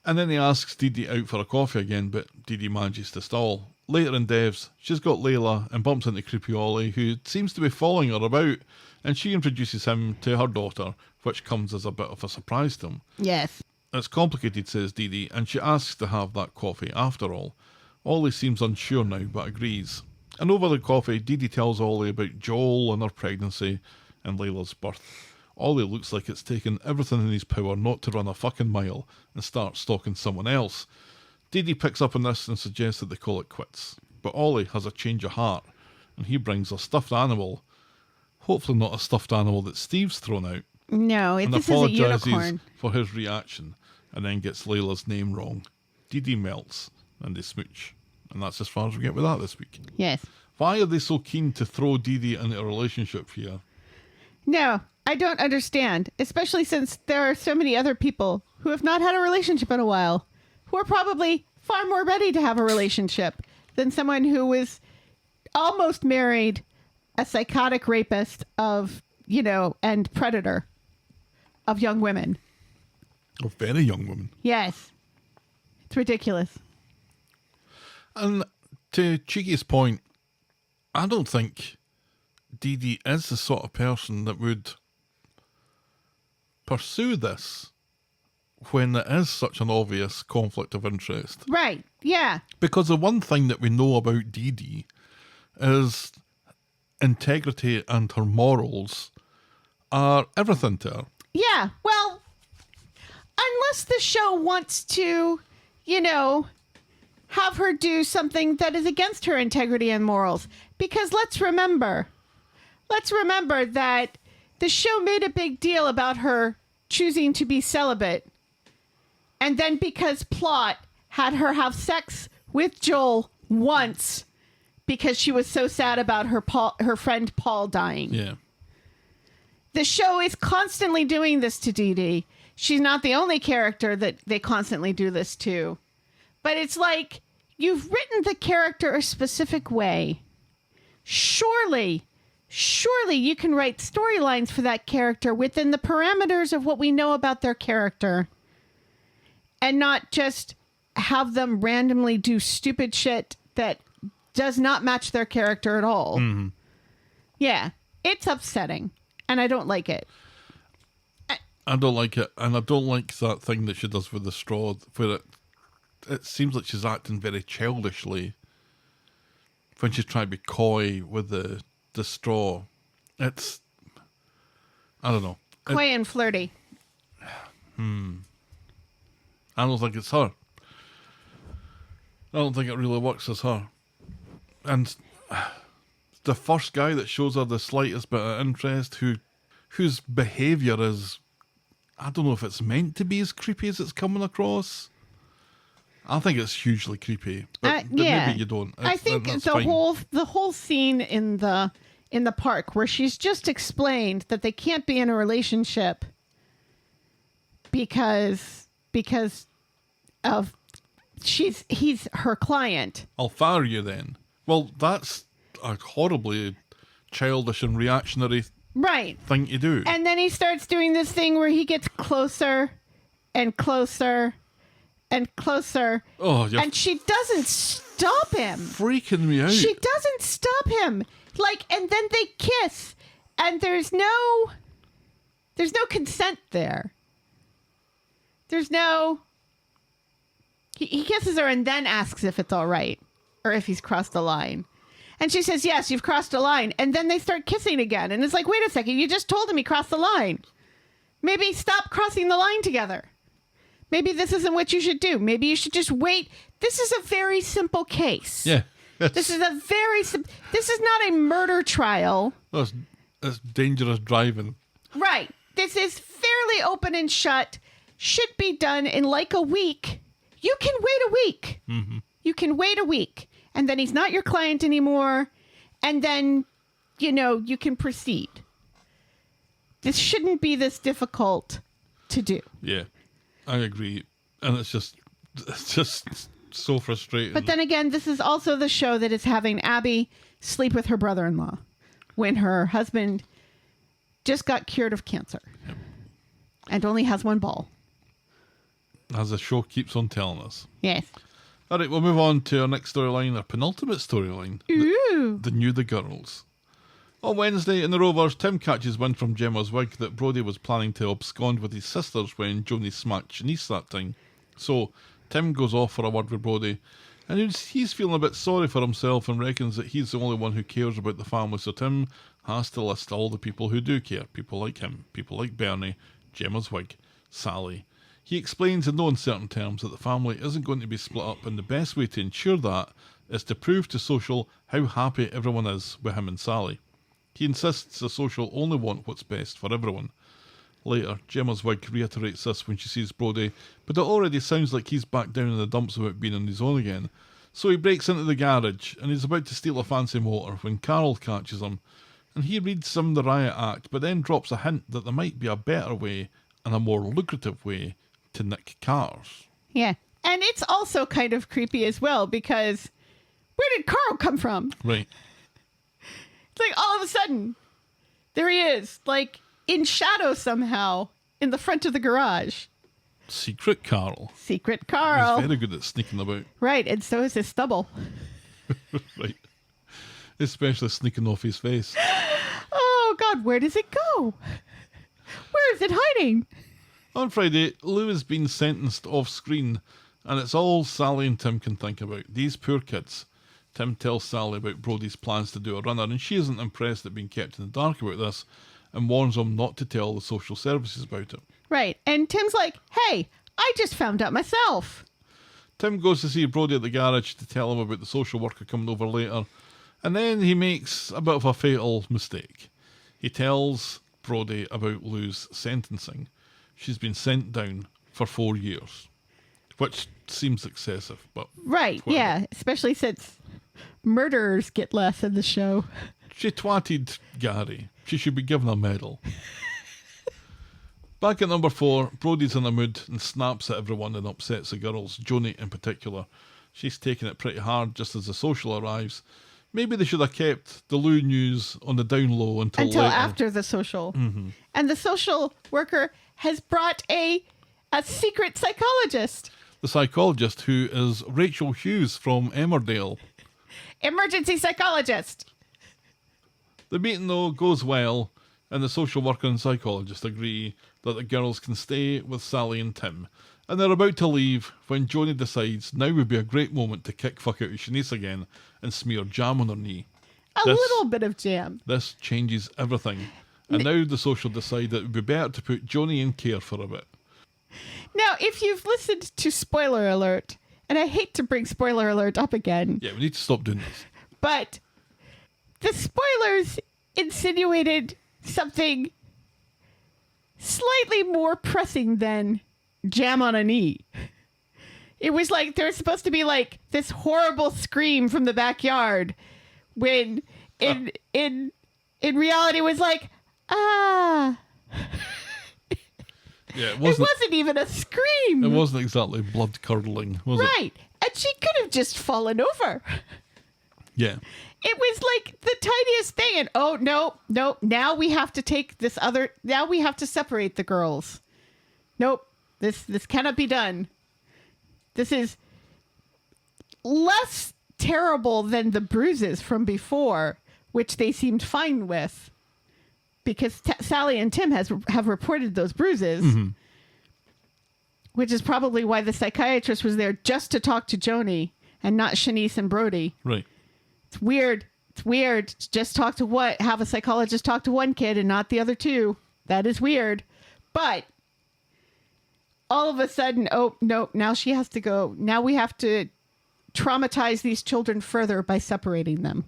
And then he asks Dee Dee out for a coffee again, but Dee Dee manages to stall. Later in Dev's, she's got Layla and bumps into creepy Olly, who seems to be following her about, and she introduces him to her daughter, which comes as a bit of a surprise to him. Yes. It's complicated, says Dee Dee, and she asks to have that coffee after all. Olly seems unsure now, but agrees. And over the coffee, Dee Dee tells Olly about Joel and her pregnancy and Layla's birth. Olly looks like it's taken everything in his power not to run a fucking mile and start stalking someone else. Dee Dee picks up on this and suggests that they call it quits. But Olly has a change of heart, and he brings a stuffed animal. Hopefully not a stuffed animal that Steve's thrown out. No, And this is a apologises unicorn. for his reaction, and then gets Layla's name wrong. Dee Dee melts, and they smooch. And that's as far as we get with that this week. Yes. Why are they so keen to throw Dee Dee into a relationship here? No, I don't understand, especially since there are so many other people who have not had a relationship in a while, who are probably far more ready to have a relationship than someone who was almost married a psychotic rapist of, and predator of young women. A very young woman. Yes. It's ridiculous. And to Cheeky's point, I don't think Dee Dee is the sort of person that would pursue this when there is such an obvious conflict of interest. Right. Yeah. Because the one thing that we know about Dee Dee is integrity and her morals are everything to her. Yeah. Well, unless the show wants to, have her do something that is against her integrity and morals. Because let's remember that the show made a big deal about her choosing to be celibate. And then because plot had her have sex with Joel once because she was so sad about her friend Paul dying. Yeah. The show is constantly doing this to Dee Dee. She's not the only character that they constantly do this to. But it's like, you've written the character a specific way. Surely you can write storylines for that character within the parameters of what we know about their character. And not just have them randomly do stupid shit that does not match their character at all. Mm-hmm. Yeah, it's upsetting. And I don't like it. I don't like it, and I don't like that thing that she does with the straw, where it seems like she's acting very childishly when she's trying to be coy with the straw. It's, I don't know. Coy and flirty. I don't think it's her. I don't think it really works as her. And the first guy that shows her the slightest bit of interest, whose behaviour is, I don't know if it's meant to be as creepy as it's coming across. I think it's hugely creepy, but yeah. maybe you don't. I think that's the fine. whole scene in the park where she's just explained that they can't be in a relationship because of he's her client. I'll fire you then. Well, that's a horribly childish and reactionary Right. thing to do. And then he starts doing this thing where he gets closer and closer and closer. Oh, you're and she doesn't stop him. freaking me out. She doesn't stop him. And then they kiss. And there's no consent there. There's no... He kisses her and then asks if it's all right. Or if he's crossed the line. And she says, yes, you've crossed a line. And then they start kissing again. And it's like, wait a second, you just told him he crossed the line. Maybe stop crossing the line together. Maybe this isn't what you should do. Maybe you should just wait. This is a very simple case. Yeah. This is this is not a murder trial. That's dangerous driving. Right. This is fairly open and shut. Should be done in like a week. You can wait a week. Mm-hmm. You can wait a week. And then he's not your client anymore. And then, you can proceed. This shouldn't be this difficult to do. Yeah, I agree. And it's just so frustrating. But then again, this is also the show that is having Abby sleep with her brother-in-law when her husband just got cured of cancer. Yep. And only has one ball. As the show keeps on telling us. Yes. All right, we'll move on to our next storyline, our penultimate storyline. Ooh. The Girls. On Wednesday, in the Rovers, Tim catches wind from Gemma's wig that Brody was planning to abscond with his sisters when Joni smacked Shanice that time. So, Tim goes off for a word with Brody, and he's feeling a bit sorry for himself and reckons that he's the only one who cares about the family, so Tim has to list all the people who do care. People like him, people like Bernie, Gemma's wig, Sally. He explains in no uncertain terms that the family isn't going to be split up, and the best way to ensure that is to prove to Social how happy everyone is with him and Sally. He insists the Social only want what's best for everyone. Later, Gemma's wig reiterates this when she sees Brody, but it already sounds like he's back down in the dumps about being on his own again. So he breaks into the garage, and he's about to steal a fancy motor when Carol catches him, and he reads him the riot act, but then drops a hint that there might be a better way and a more lucrative way to nick cars. Yeah. And it's also kind of creepy as well, because where did Carl come from? Right. It's like all of a sudden, there he is, like in shadow somehow, in the front of the garage. Secret Carl. Secret Carl. He's very good at sneaking about. Right, and so is his stubble. Right. Especially sneaking off his face. Oh, God, where does it go? Where is it hiding? On Friday, Lou has been sentenced off screen, and it's all Sally and Tim can think about. These poor kids. Tim tells Sally about Brody's plans to do a runner, and she isn't impressed at being kept in the dark about this, and warns him not to tell the social services about it. Right, and Tim's like, hey, I just found out myself. Tim goes to see Brody at the garage to tell him about the social worker coming over later, and then he makes a bit of a fatal mistake. He tells Brody about Lou's sentencing. She's been sent down for 4 years, which seems excessive, but right, whatever. yeah, especially since murderers get less in the show. She twatted Gary. She should be given a medal. Back at number 4, Brody's in a mood and snaps at everyone and upsets the girls, Joni in particular. She's taking it pretty hard just as the social arrives. Maybe they should have kept the Lou news on the down low until later. After the social. Mm-hmm. And the social worker has brought a secret psychologist. The psychologist, who is Rachel Hughes from Emmerdale. Emergency psychologist. The meeting, though, goes well, and the social worker and psychologist agree that the girls can stay with Sally and Tim. And they're about to leave when Joni decides now would be a great moment to kick fuck out of Shanice again and smear jam on her knee. A little bit of jam. This changes everything. And now the social decide that it would be better to put Joni in care for a bit. Now, if you've listened to Spoiler Alert, and I hate to bring Spoiler Alert up again. Yeah, we need to stop doing this. But the spoilers insinuated something slightly more pressing than jam on a knee. It was like there was supposed to be like this horrible scream from the backyard when in reality it was like, ah. Yeah, it wasn't even a scream. It wasn't exactly blood curdling, was it? Right. And she could have just fallen over. Yeah. It was like the tiniest thing. And oh, no. Now we have to take this other. Now we have to separate the girls. Nope. This cannot be done. This is less terrible than the bruises from before, which they seemed fine with. Because Sally and Tim have reported those bruises. Mm-hmm. Which is probably why the psychiatrist was there just to talk to Joni and not Shanice and Brody. Right. It's weird. Just have a psychologist talk to one kid and not the other two. That is weird. But all of a sudden, oh, no, now she has to go. Now we have to traumatize these children further by separating them.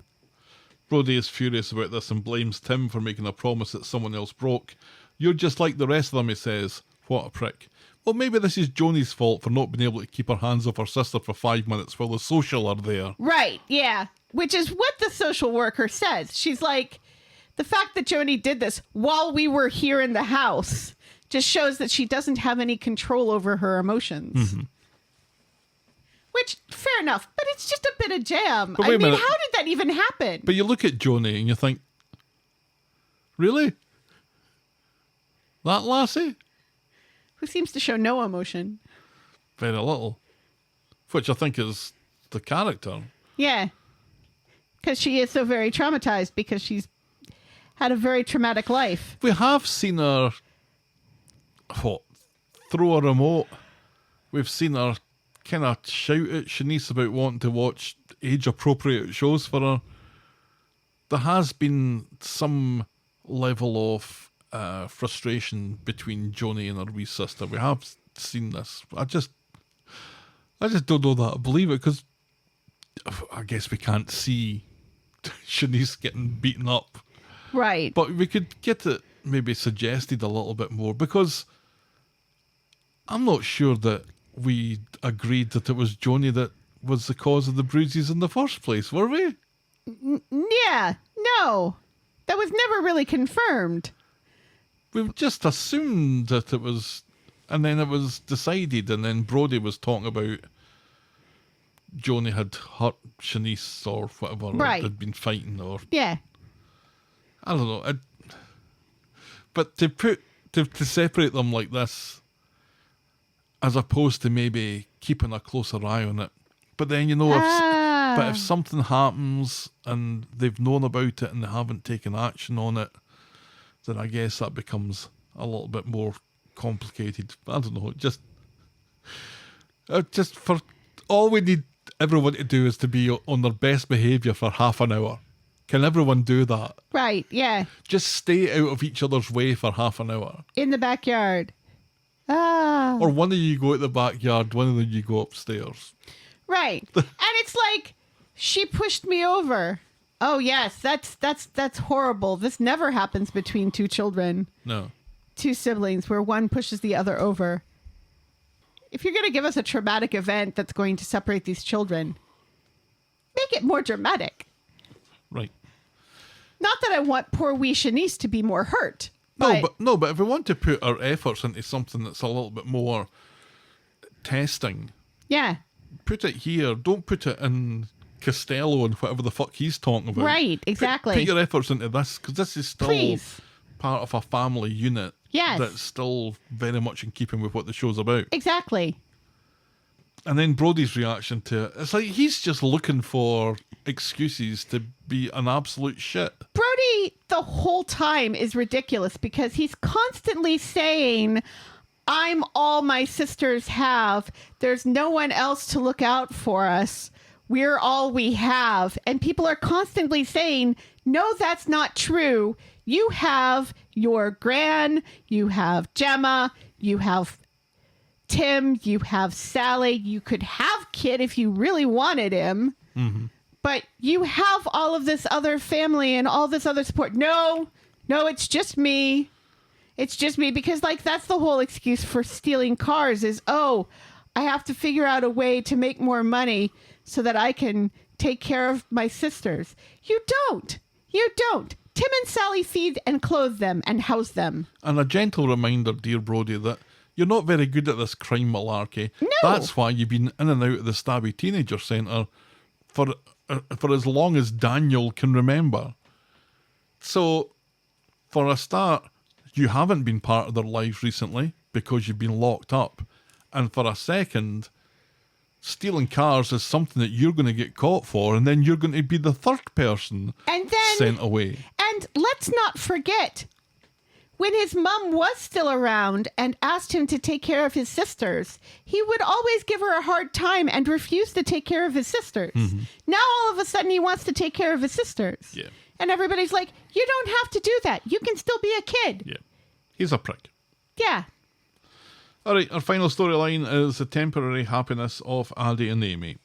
Brody is furious about this and blames Tim for making a promise that someone else broke. You're just like the rest of them, he says. What a prick. Well, maybe this is Joni's fault for not being able to keep her hands off her sister for 5 minutes while the social are there. Right, yeah. Which is what the social worker says. She's like, the fact that Joni did this while we were here in the house just shows that she doesn't have any control over her emotions. Mm-hmm. Which, fair enough, but it's just a bit of jam. But wait a minute. How did that even happen? But you look at Joni and you think, really? That lassie? Who seems to show no emotion. Very little. Which I think is the character. Yeah. Because she is so very traumatized because she's had a very traumatic life. We have seen her, throw a remote. We've seen her kind of shout at Shanice about wanting to watch age-appropriate shows for her. There has been some level of frustration between Joni and her wee sister. We have seen this. I just don't know that I believe it, because I guess we can't see Shanice getting beaten up. Right. But we could get it maybe suggested a little bit more, because I'm not sure that we agreed that it was Joni that was the cause of the bruises in the first place, were we? Yeah. No. That was never really confirmed. We've just assumed that it was, and then it was decided, and then Brody was talking about Joni had hurt Shanice or whatever, right. Or had been fighting, or yeah, I don't know. But to separate them like this, as opposed to maybe keeping a closer eye on it. But then if something happens and they've known about it and they haven't taken action on it, then I guess that becomes a little bit more complicated. I don't know. Just for all we need everyone to do is to be on their best behaviour for half an hour. Can everyone do that? Right, yeah. Just stay out of each other's way for half an hour. In the backyard. Ah. Or one of you go to the backyard, one of you go upstairs. Right. And it's like, she pushed me over. Oh yes, that's horrible. This never happens between two children. No. Two siblings where one pushes the other over. If you're going to give us a traumatic event that's going to separate these children, Make it more dramatic. Right. Not that I want poor wee Shanice to be more hurt. But if we want to put our efforts into something that's a little bit more testing, yeah. put it here. Don't put it in Costello and whatever the fuck he's talking about. Right, exactly. Put your efforts into this, because this is still Please. part of a family unit. Yes. That's still very much in keeping with what the show's about. Exactly. And then Brody's reaction to it, it's like he's just looking for excuses to be an absolute shit. Brody the whole time is ridiculous because he's constantly saying, I'm all my sisters have. There's no one else to look out for us. We're all we have. And people are constantly saying, no, that's not true. You have your Gran, you have Gemma, you have Tim, you have Sally. You could have Kid if you really wanted him. Mm-hmm. But you have all of this other family and all this other support. No, it's just me. It's just me. Because, like, that's the whole excuse for stealing cars is, I have to figure out a way to make more money so that I can take care of my sisters. You don't. Tim and Sally feed and clothe them and house them. And a gentle reminder, dear Brody, that you're not very good at this crime malarkey. No. That's why you've been in and out of the Stabby Teenager Centre for as long as Daniel can remember. So, for a start, you haven't been part of their lives recently because you've been locked up. And for a second, stealing cars is something that you're going to get caught for, and then you're going to be the third person and then, sent away. And let's not forget, when his mum was still around and asked him to take care of his sisters, he would always give her a hard time and refuse to take care of his sisters. Mm-hmm. Now all of a sudden he wants to take care of his sisters. Yeah. And everybody's like, you don't have to do that. You can still be a kid. Yeah. He's a prick. Yeah. All right, our final storyline is the temporary happiness of Aadi and Amy.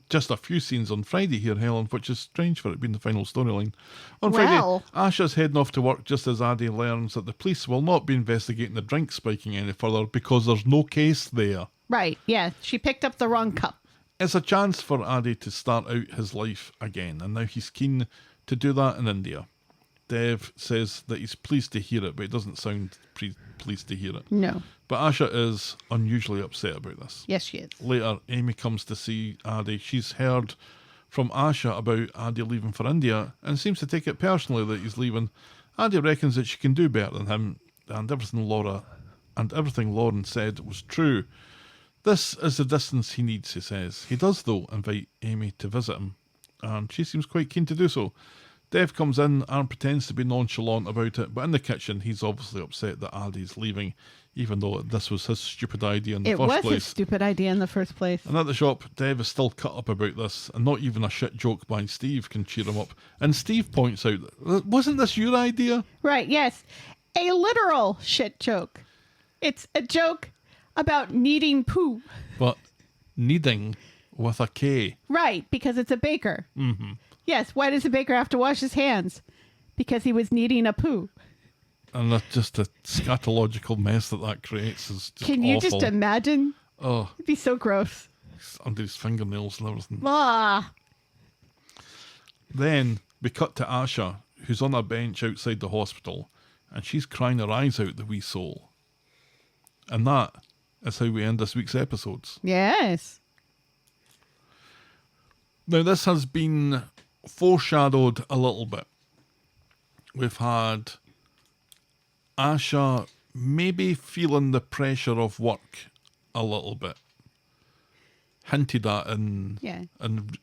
Just a few scenes on Friday here, Helen, which is strange for it being the final storyline. On Friday, Asha's heading off to work just as Aadi learns that the police will not be investigating the drink spiking any further because there's no case there. Right, yeah. She picked up the wrong cup. It's a chance for Aadi to start out his life again, and now he's keen to do that in India. Dev says that he's pleased to hear it, but he doesn't sound pleased to hear it. No. But Asha is unusually upset about this. Yes, she is. Later, Amy comes to see Aadi. She's heard from Asha about Aadi leaving for India and seems to take it personally that he's leaving. Aadi reckons that she can do better than him, and everything Lauren said was true. This is the distance he needs, he says. He does, though, invite Amy to visit him, and she seems quite keen to do so. Dev comes in and pretends to be nonchalant about it, but in the kitchen he's obviously upset that Aadi's leaving, even though this was his stupid idea in the first place. It was his stupid idea in the first place. And at the shop, Dev is still cut up about this, and not even a shit joke by Steve can cheer him up. And Steve points out, wasn't this your idea? Right, yes. A literal shit joke. It's a joke about needing poo. But needing with a K. Right, because it's a baker. Mm-hmm. Yes, why does the baker have to wash his hands? Because he was kneading a poo. And that's just the scatological mess that creates is just Can you awful. just imagine? Oh. It'd be so gross. Under his fingernails and everything. Ah. Then we cut to Asha, who's on a bench outside the hospital, and she's crying her eyes out, the wee soul. And that is how we end this week's episodes. Yes. Now, this has been foreshadowed a little bit. We've had Asha maybe feeling the pressure of work a little bit. Hinted at in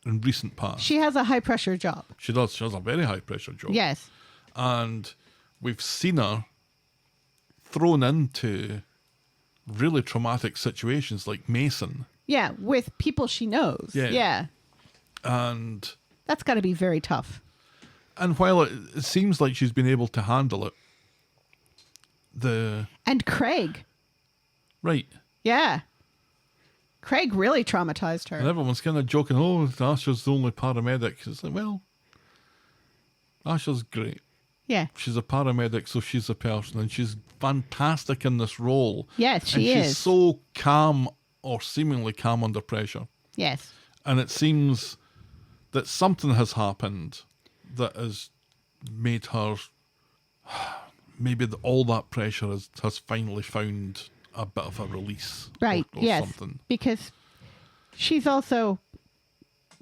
recent past. She has a high pressure job. She does. She has a very high pressure job. Yes. And we've seen her thrown into really traumatic situations like Mason. Yeah, with people she knows. Yeah. And that's got to be very tough. And while it seems like she's been able to handle it, and Craig. Right. Yeah. Craig really traumatized her. And everyone's kind of joking, oh, Asha's the only paramedic. It's like, well, Asha's great. Yeah. She's a paramedic, so she's a person, and she's fantastic in this role. Yes, she is. She's so calm, or seemingly calm under pressure. Yes. And it seems that something has happened that has made her, maybe all that pressure has finally found a bit of a release. Right, or yes. something. Because she's also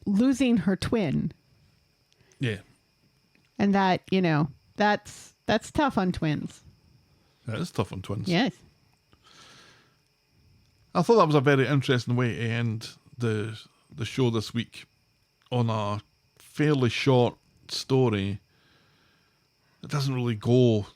losing her twin. Yeah. And that, that's tough on twins. Yeah, it's tough on twins. Yes. I thought that was a very interesting way to end the show this week on a fairly short story. It doesn't really go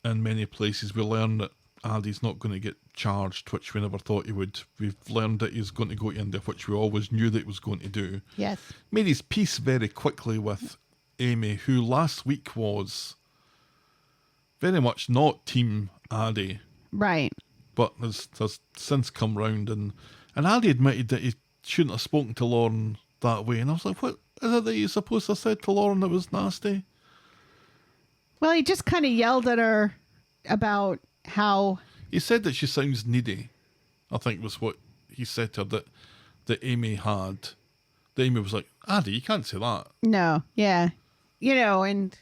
in many places. We learn that Aadi's not going to get charged, which we never thought he would. We've learned that he's going to go to India, which we always knew that he was going to do. Yes. Made his peace very quickly with Amy, who last week was very much not Team Aadi, Right. but has since come round. And Aadi admitted that he shouldn't have spoken to Lauren that way. And I was like, what is it that you're supposed to have said to Lauren that was nasty? Well, he just kind of yelled at her about how... He said that she sounds needy, I think was what he said to her, that Amy had. That Amy was like, Aadi, you can't say that. No, yeah. And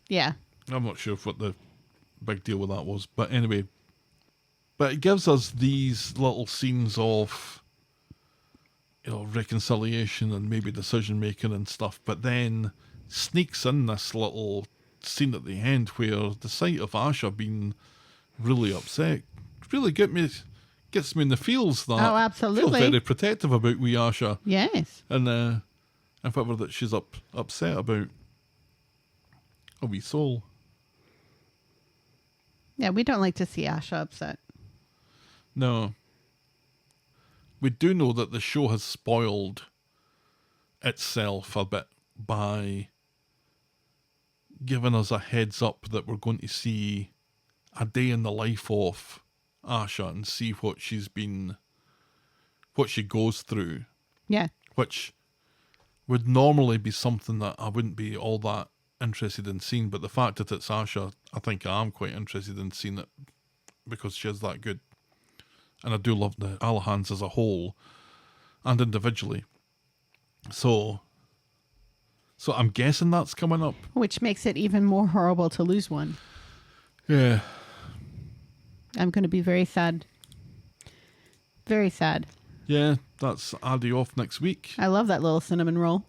yeah. I'm not sure what the big deal with that was. But anyway, but it gives us these little scenes of, reconciliation and maybe decision making and stuff, but then sneaks in this little scene at the end where the sight of Asha being really upset really gets me in the feels that Oh, absolutely. I feel very protective about wee Asha Yes. and whatever that she's upset about a wee soul. Yeah, we don't like to see Asha upset. No. We do know that the show has spoiled itself a bit by giving us a heads up that we're going to see a day in the life of Asha and see what she goes through, Yeah. which would normally be something that I wouldn't be all that interested in seeing, but the fact that it's Asha, I think I am quite interested in seeing it because she's that good. And I do love the Alahans as a whole and individually. So I'm guessing that's coming up. Which makes it even more horrible to lose one. Yeah. I'm going to be very sad. Very sad. Yeah, that's Aadi off next week. I love that little cinnamon roll.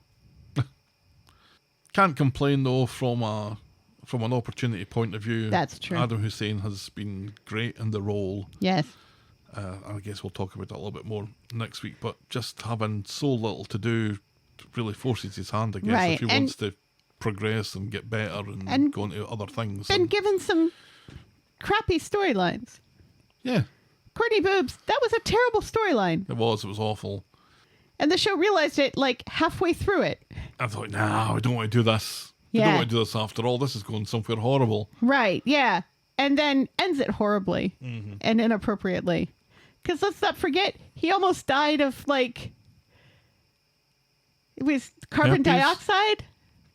Can't complain though from an opportunity point of view. That's true. Adam Hussein has been great in the role. Yes. I guess we'll talk about it a little bit more next week, but just having so little to do really forces his hand, I guess, Right, if he wants to progress and get better and go into other things. Been given some crappy storylines. Yeah, Courtney Boobs, that was a terrible storyline. it was awful. And the show realized it like halfway through it. I thought, no, we don't want to do this. We Yeah. don't want to do this after all. This is going somewhere horrible. Right, yeah. And then ends it horribly and inappropriately. Because let's not forget, he almost died of it was carbon Herpes? dioxide?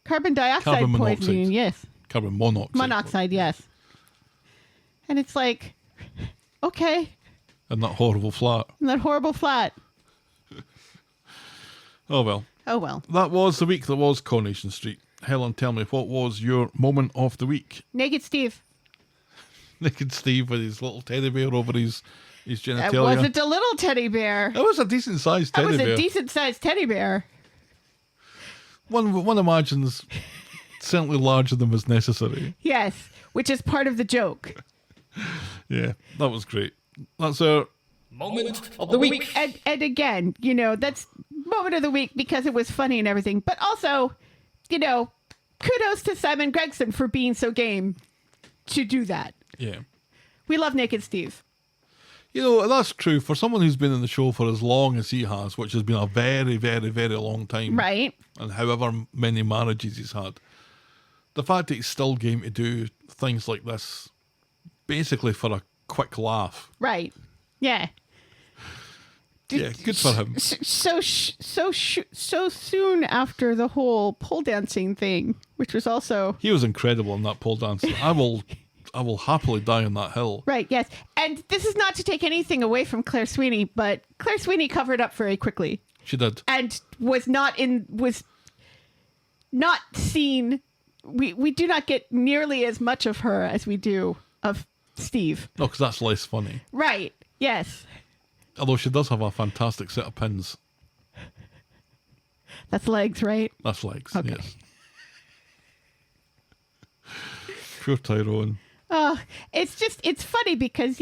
Carbon dioxide Carbon poisoning, monoxide. yes. Carbon monoxide. Monoxide, yes. And it's like, okay, And that horrible flat. and that horrible flat. Oh well. Oh, well. That was the week that was Coronation Street. Helen, tell me, what was your moment of the week? Naked Steve. Naked Steve with his little teddy bear over his That genitalia. wasn't a little teddy bear. That was a decent sized That teddy was bear. a decent-sized teddy bear. One imagines certainly larger than was necessary. Yes, which is part of the joke. Yeah, that was great. That's our Moment of the week. And again, that's moment of the week because it was funny and everything. But also, kudos to Simon Gregson for being so game to do that. yeah. We love Naked Steve. That's true for someone who's been in the show for as long as he has, which has been a very, very, very long time. Right. And however many marriages he's had. The fact that he's still game to do things like this, basically for a quick laugh. Right. Yeah. Yeah, good for him. So soon after the whole pole dancing thing, which was also He was incredible in that pole dance. I will happily die on that hill. right. Yes, and this is not to take anything away from Claire Sweeney, but Claire Sweeney covered up very quickly She did. and was not seen. We do not get nearly as much of her as we do of Steve. No, because that's less funny. Right. Yes. Although she does have a fantastic set of pins. That's legs, right? That's legs, Okay. yes. Poor Tyrone. Oh, it's funny because,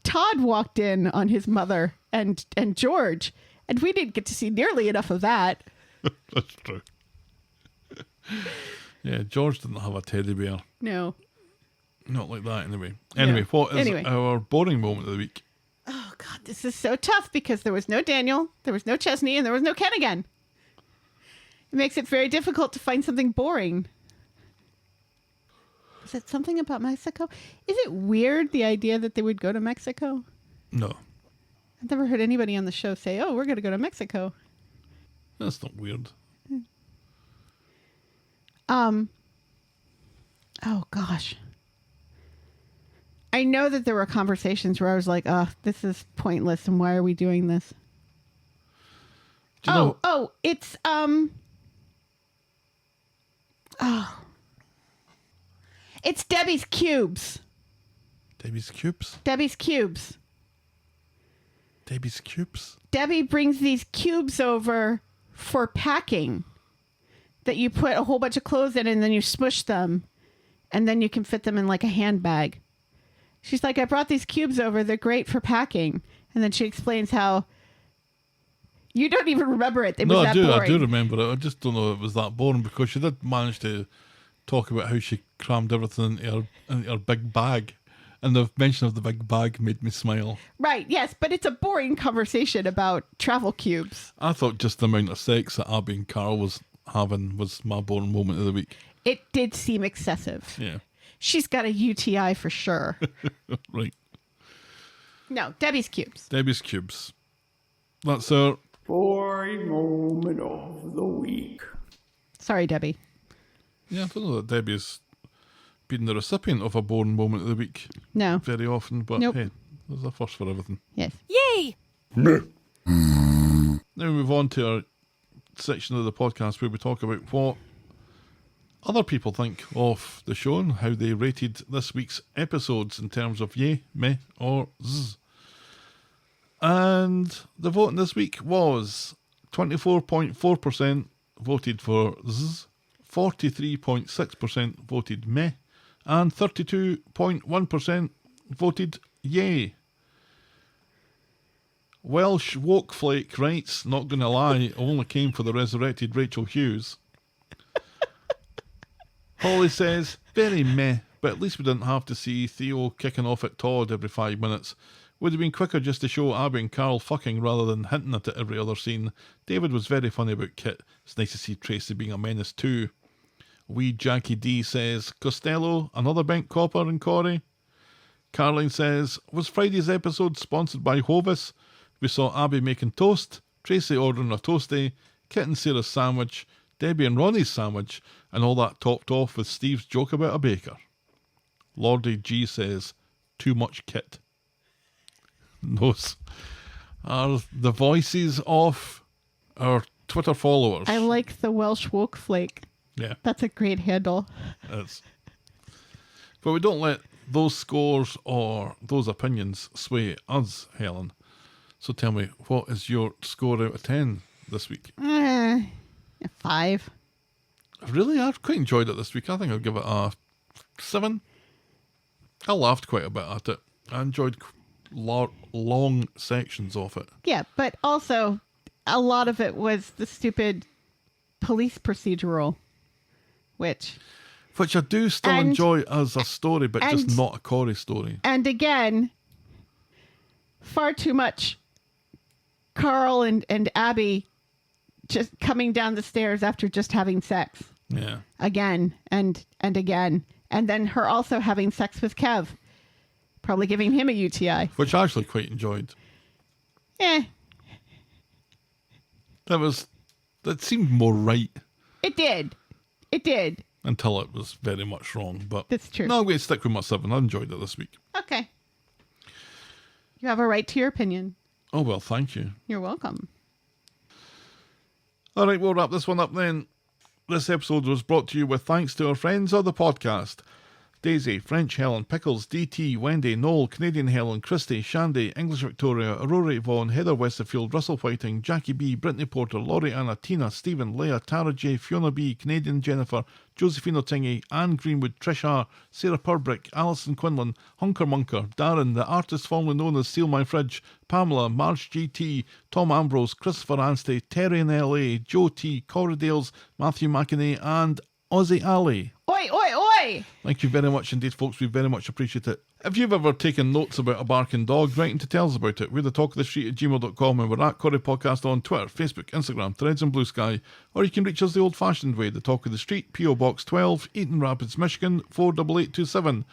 Todd walked in on his mother and George, and we didn't get to see nearly enough of that. That's true. Yeah, George didn't have a teddy bear. No. Not like that, anyway. Anyway, No. what is Anyway. our boring moment of the week? Oh, God, this is so tough because there was no Daniel, there was no Chesney, and there was no Ken again. It makes it very difficult to find something boring. Is it something about Mexico? Is it weird, the idea that they would go to Mexico? No, I've never heard anybody on the show say, oh, we're going to go to Mexico. that's not weird. Oh, gosh. I know that there were conversations where I was like, oh, this is pointless, and why are we doing this? Do you know? It's, it's Debbie's Cubes. Debbie's Cubes? Debbie's Cubes. Debbie's Cubes? Debbie brings these cubes over for packing that you put a whole bunch of clothes in and then you smush them and then you can fit them in like a handbag. She's like, I brought these cubes over. They're great for packing. And then she explains how you don't even remember it. It was No, that I do. boring. I do remember it. I just don't know if it was that boring because she did manage to talk about how she crammed everything into her big bag. And the mention of the big bag made me smile. Right, yes, but it's a boring conversation about travel cubes. I thought just the amount of sex that Abby and Carl was having was my boring moment of the week. It did seem excessive. Yeah. She's got a UTI for sure. Right. No, Debbie's Cubes. Debbie's Cubes. That's our... Boring moment of the week. Sorry, Debbie. Yeah, I don't know that Debbie's been the recipient of a boring moment of the week No. very often, but Nope. hey, there's a first for everything. Yes. Yay! Now we move on to our section of the podcast where we talk about what other people think of the show and how they rated this week's episodes in terms of yay, meh, or zzz. And the voting this week was 24.4% voted for zzz, 43.6% voted meh, and 32.1% voted yay. Welsh Wokeflake writes, not gonna lie, I only came for the resurrected Rachel Hughes. Holly says, very meh, but at least we didn't have to see Theo kicking off at Todd every 5 minutes. Would have been quicker just to show Abby and Carl fucking rather than hinting at it every other scene. David was very funny about Kit. It's nice to see Tracy being a menace too. Wee Jackie D says, Costello, another bent copper and Corrie. Caroline says, was Friday's episode sponsored by Hovis? We saw Abby making toast, Tracy ordering a toastie, Kit and Sarah's sandwich, Debbie and Ronnie's sandwich, and all that topped off with Steve's joke about a baker. Lordy G says, too much Kit. Those are the voices of our Twitter followers. I like the Welsh Wokeflake. Yeah, That's a great handle. it's. But we don't let those scores or those opinions sway us, Helen. So tell me, what is your score out of 10 this week? 5. Really, I've quite enjoyed it this week. I think I'll give it a 7. I laughed quite a bit at it. I enjoyed long sections of it. Yeah, but also a lot of it was the stupid police procedural, which I do still And- enjoy as a story, but just and- not a Corrie story. and again, far too much Carl and Abby just coming down the stairs after just having sex Yeah. again and again. And then her also having sex with Kev, probably giving him a UTI. Which I actually quite enjoyed. Eh, That seemed more right it did. It did. until it was very much wrong. But That's true. No, I'm going to stick with my 7. I enjoyed it this week. Okay. You have a right to your opinion. Oh, well, thank you. You're welcome. All right, we'll wrap this one up then. This episode was brought to you with thanks to our friends of the podcast. Daisy, French Helen, Pickles, DT, Wendy, Noel, Canadian Helen, Christy, Shandy, English Victoria, Aurora Yvonne, Heather Westerfield, Russell Whiting, Jackie B, Brittany Porter, Laurie Anna, Tina, Stephen, Leah, Tara J, Fiona B, Canadian Jennifer, Josephine O'Tingy, Anne Greenwood, Trish R, Sarah Purbrick, Alison Quinlan, Hunker Munker, Darren, the artist formerly known as Seal My Fridge, Pamela, Marge GT, Tom Ambrose, Christopher Anstey, Terry in LA, Joe T, Corrie Dales, Matthew McInerney, and Aussie Alley. Oi, oi, oi! Thank you very much indeed, folks. We very much appreciate it. If you've ever taken notes about a barking dog, write in to tell us about it. We're the Talk of the Street at gmail.com, and we're at Corrie Podcast on Twitter, Facebook, Instagram, Threads and Blue Sky. Or you can reach us the old-fashioned way, the Talk of the Street, P.O. Box 12, Eaton Rapids, Michigan, 48827.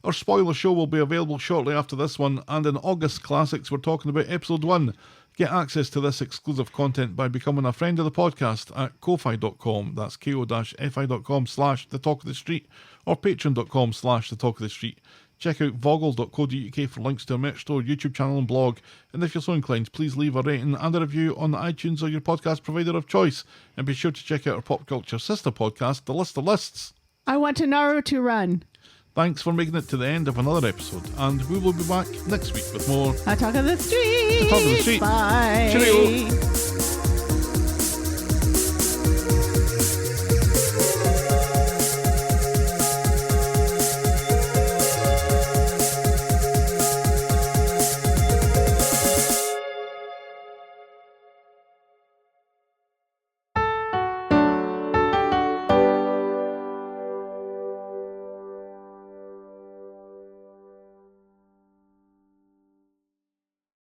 Our spoiler show will be available shortly after this one, and in August Classics, we're talking about Episode 1. Get access to this exclusive content by becoming a friend of the podcast at ko-fi.com. That's ko-fi.com/the Talk of the Street or patreon.com/the Talk of the Street. Check out voggle.co.uk for links to our merch store, YouTube channel and blog. And if you're so inclined, please leave a rating and a review on iTunes or your podcast provider of choice. And be sure to check out our pop culture sister podcast, The List of Lists. I want to Naruto run. Thanks for making it to the end of another episode, and we will be back next week with more I Talk of the Street. Talk of the Street. Bye. Cheerio.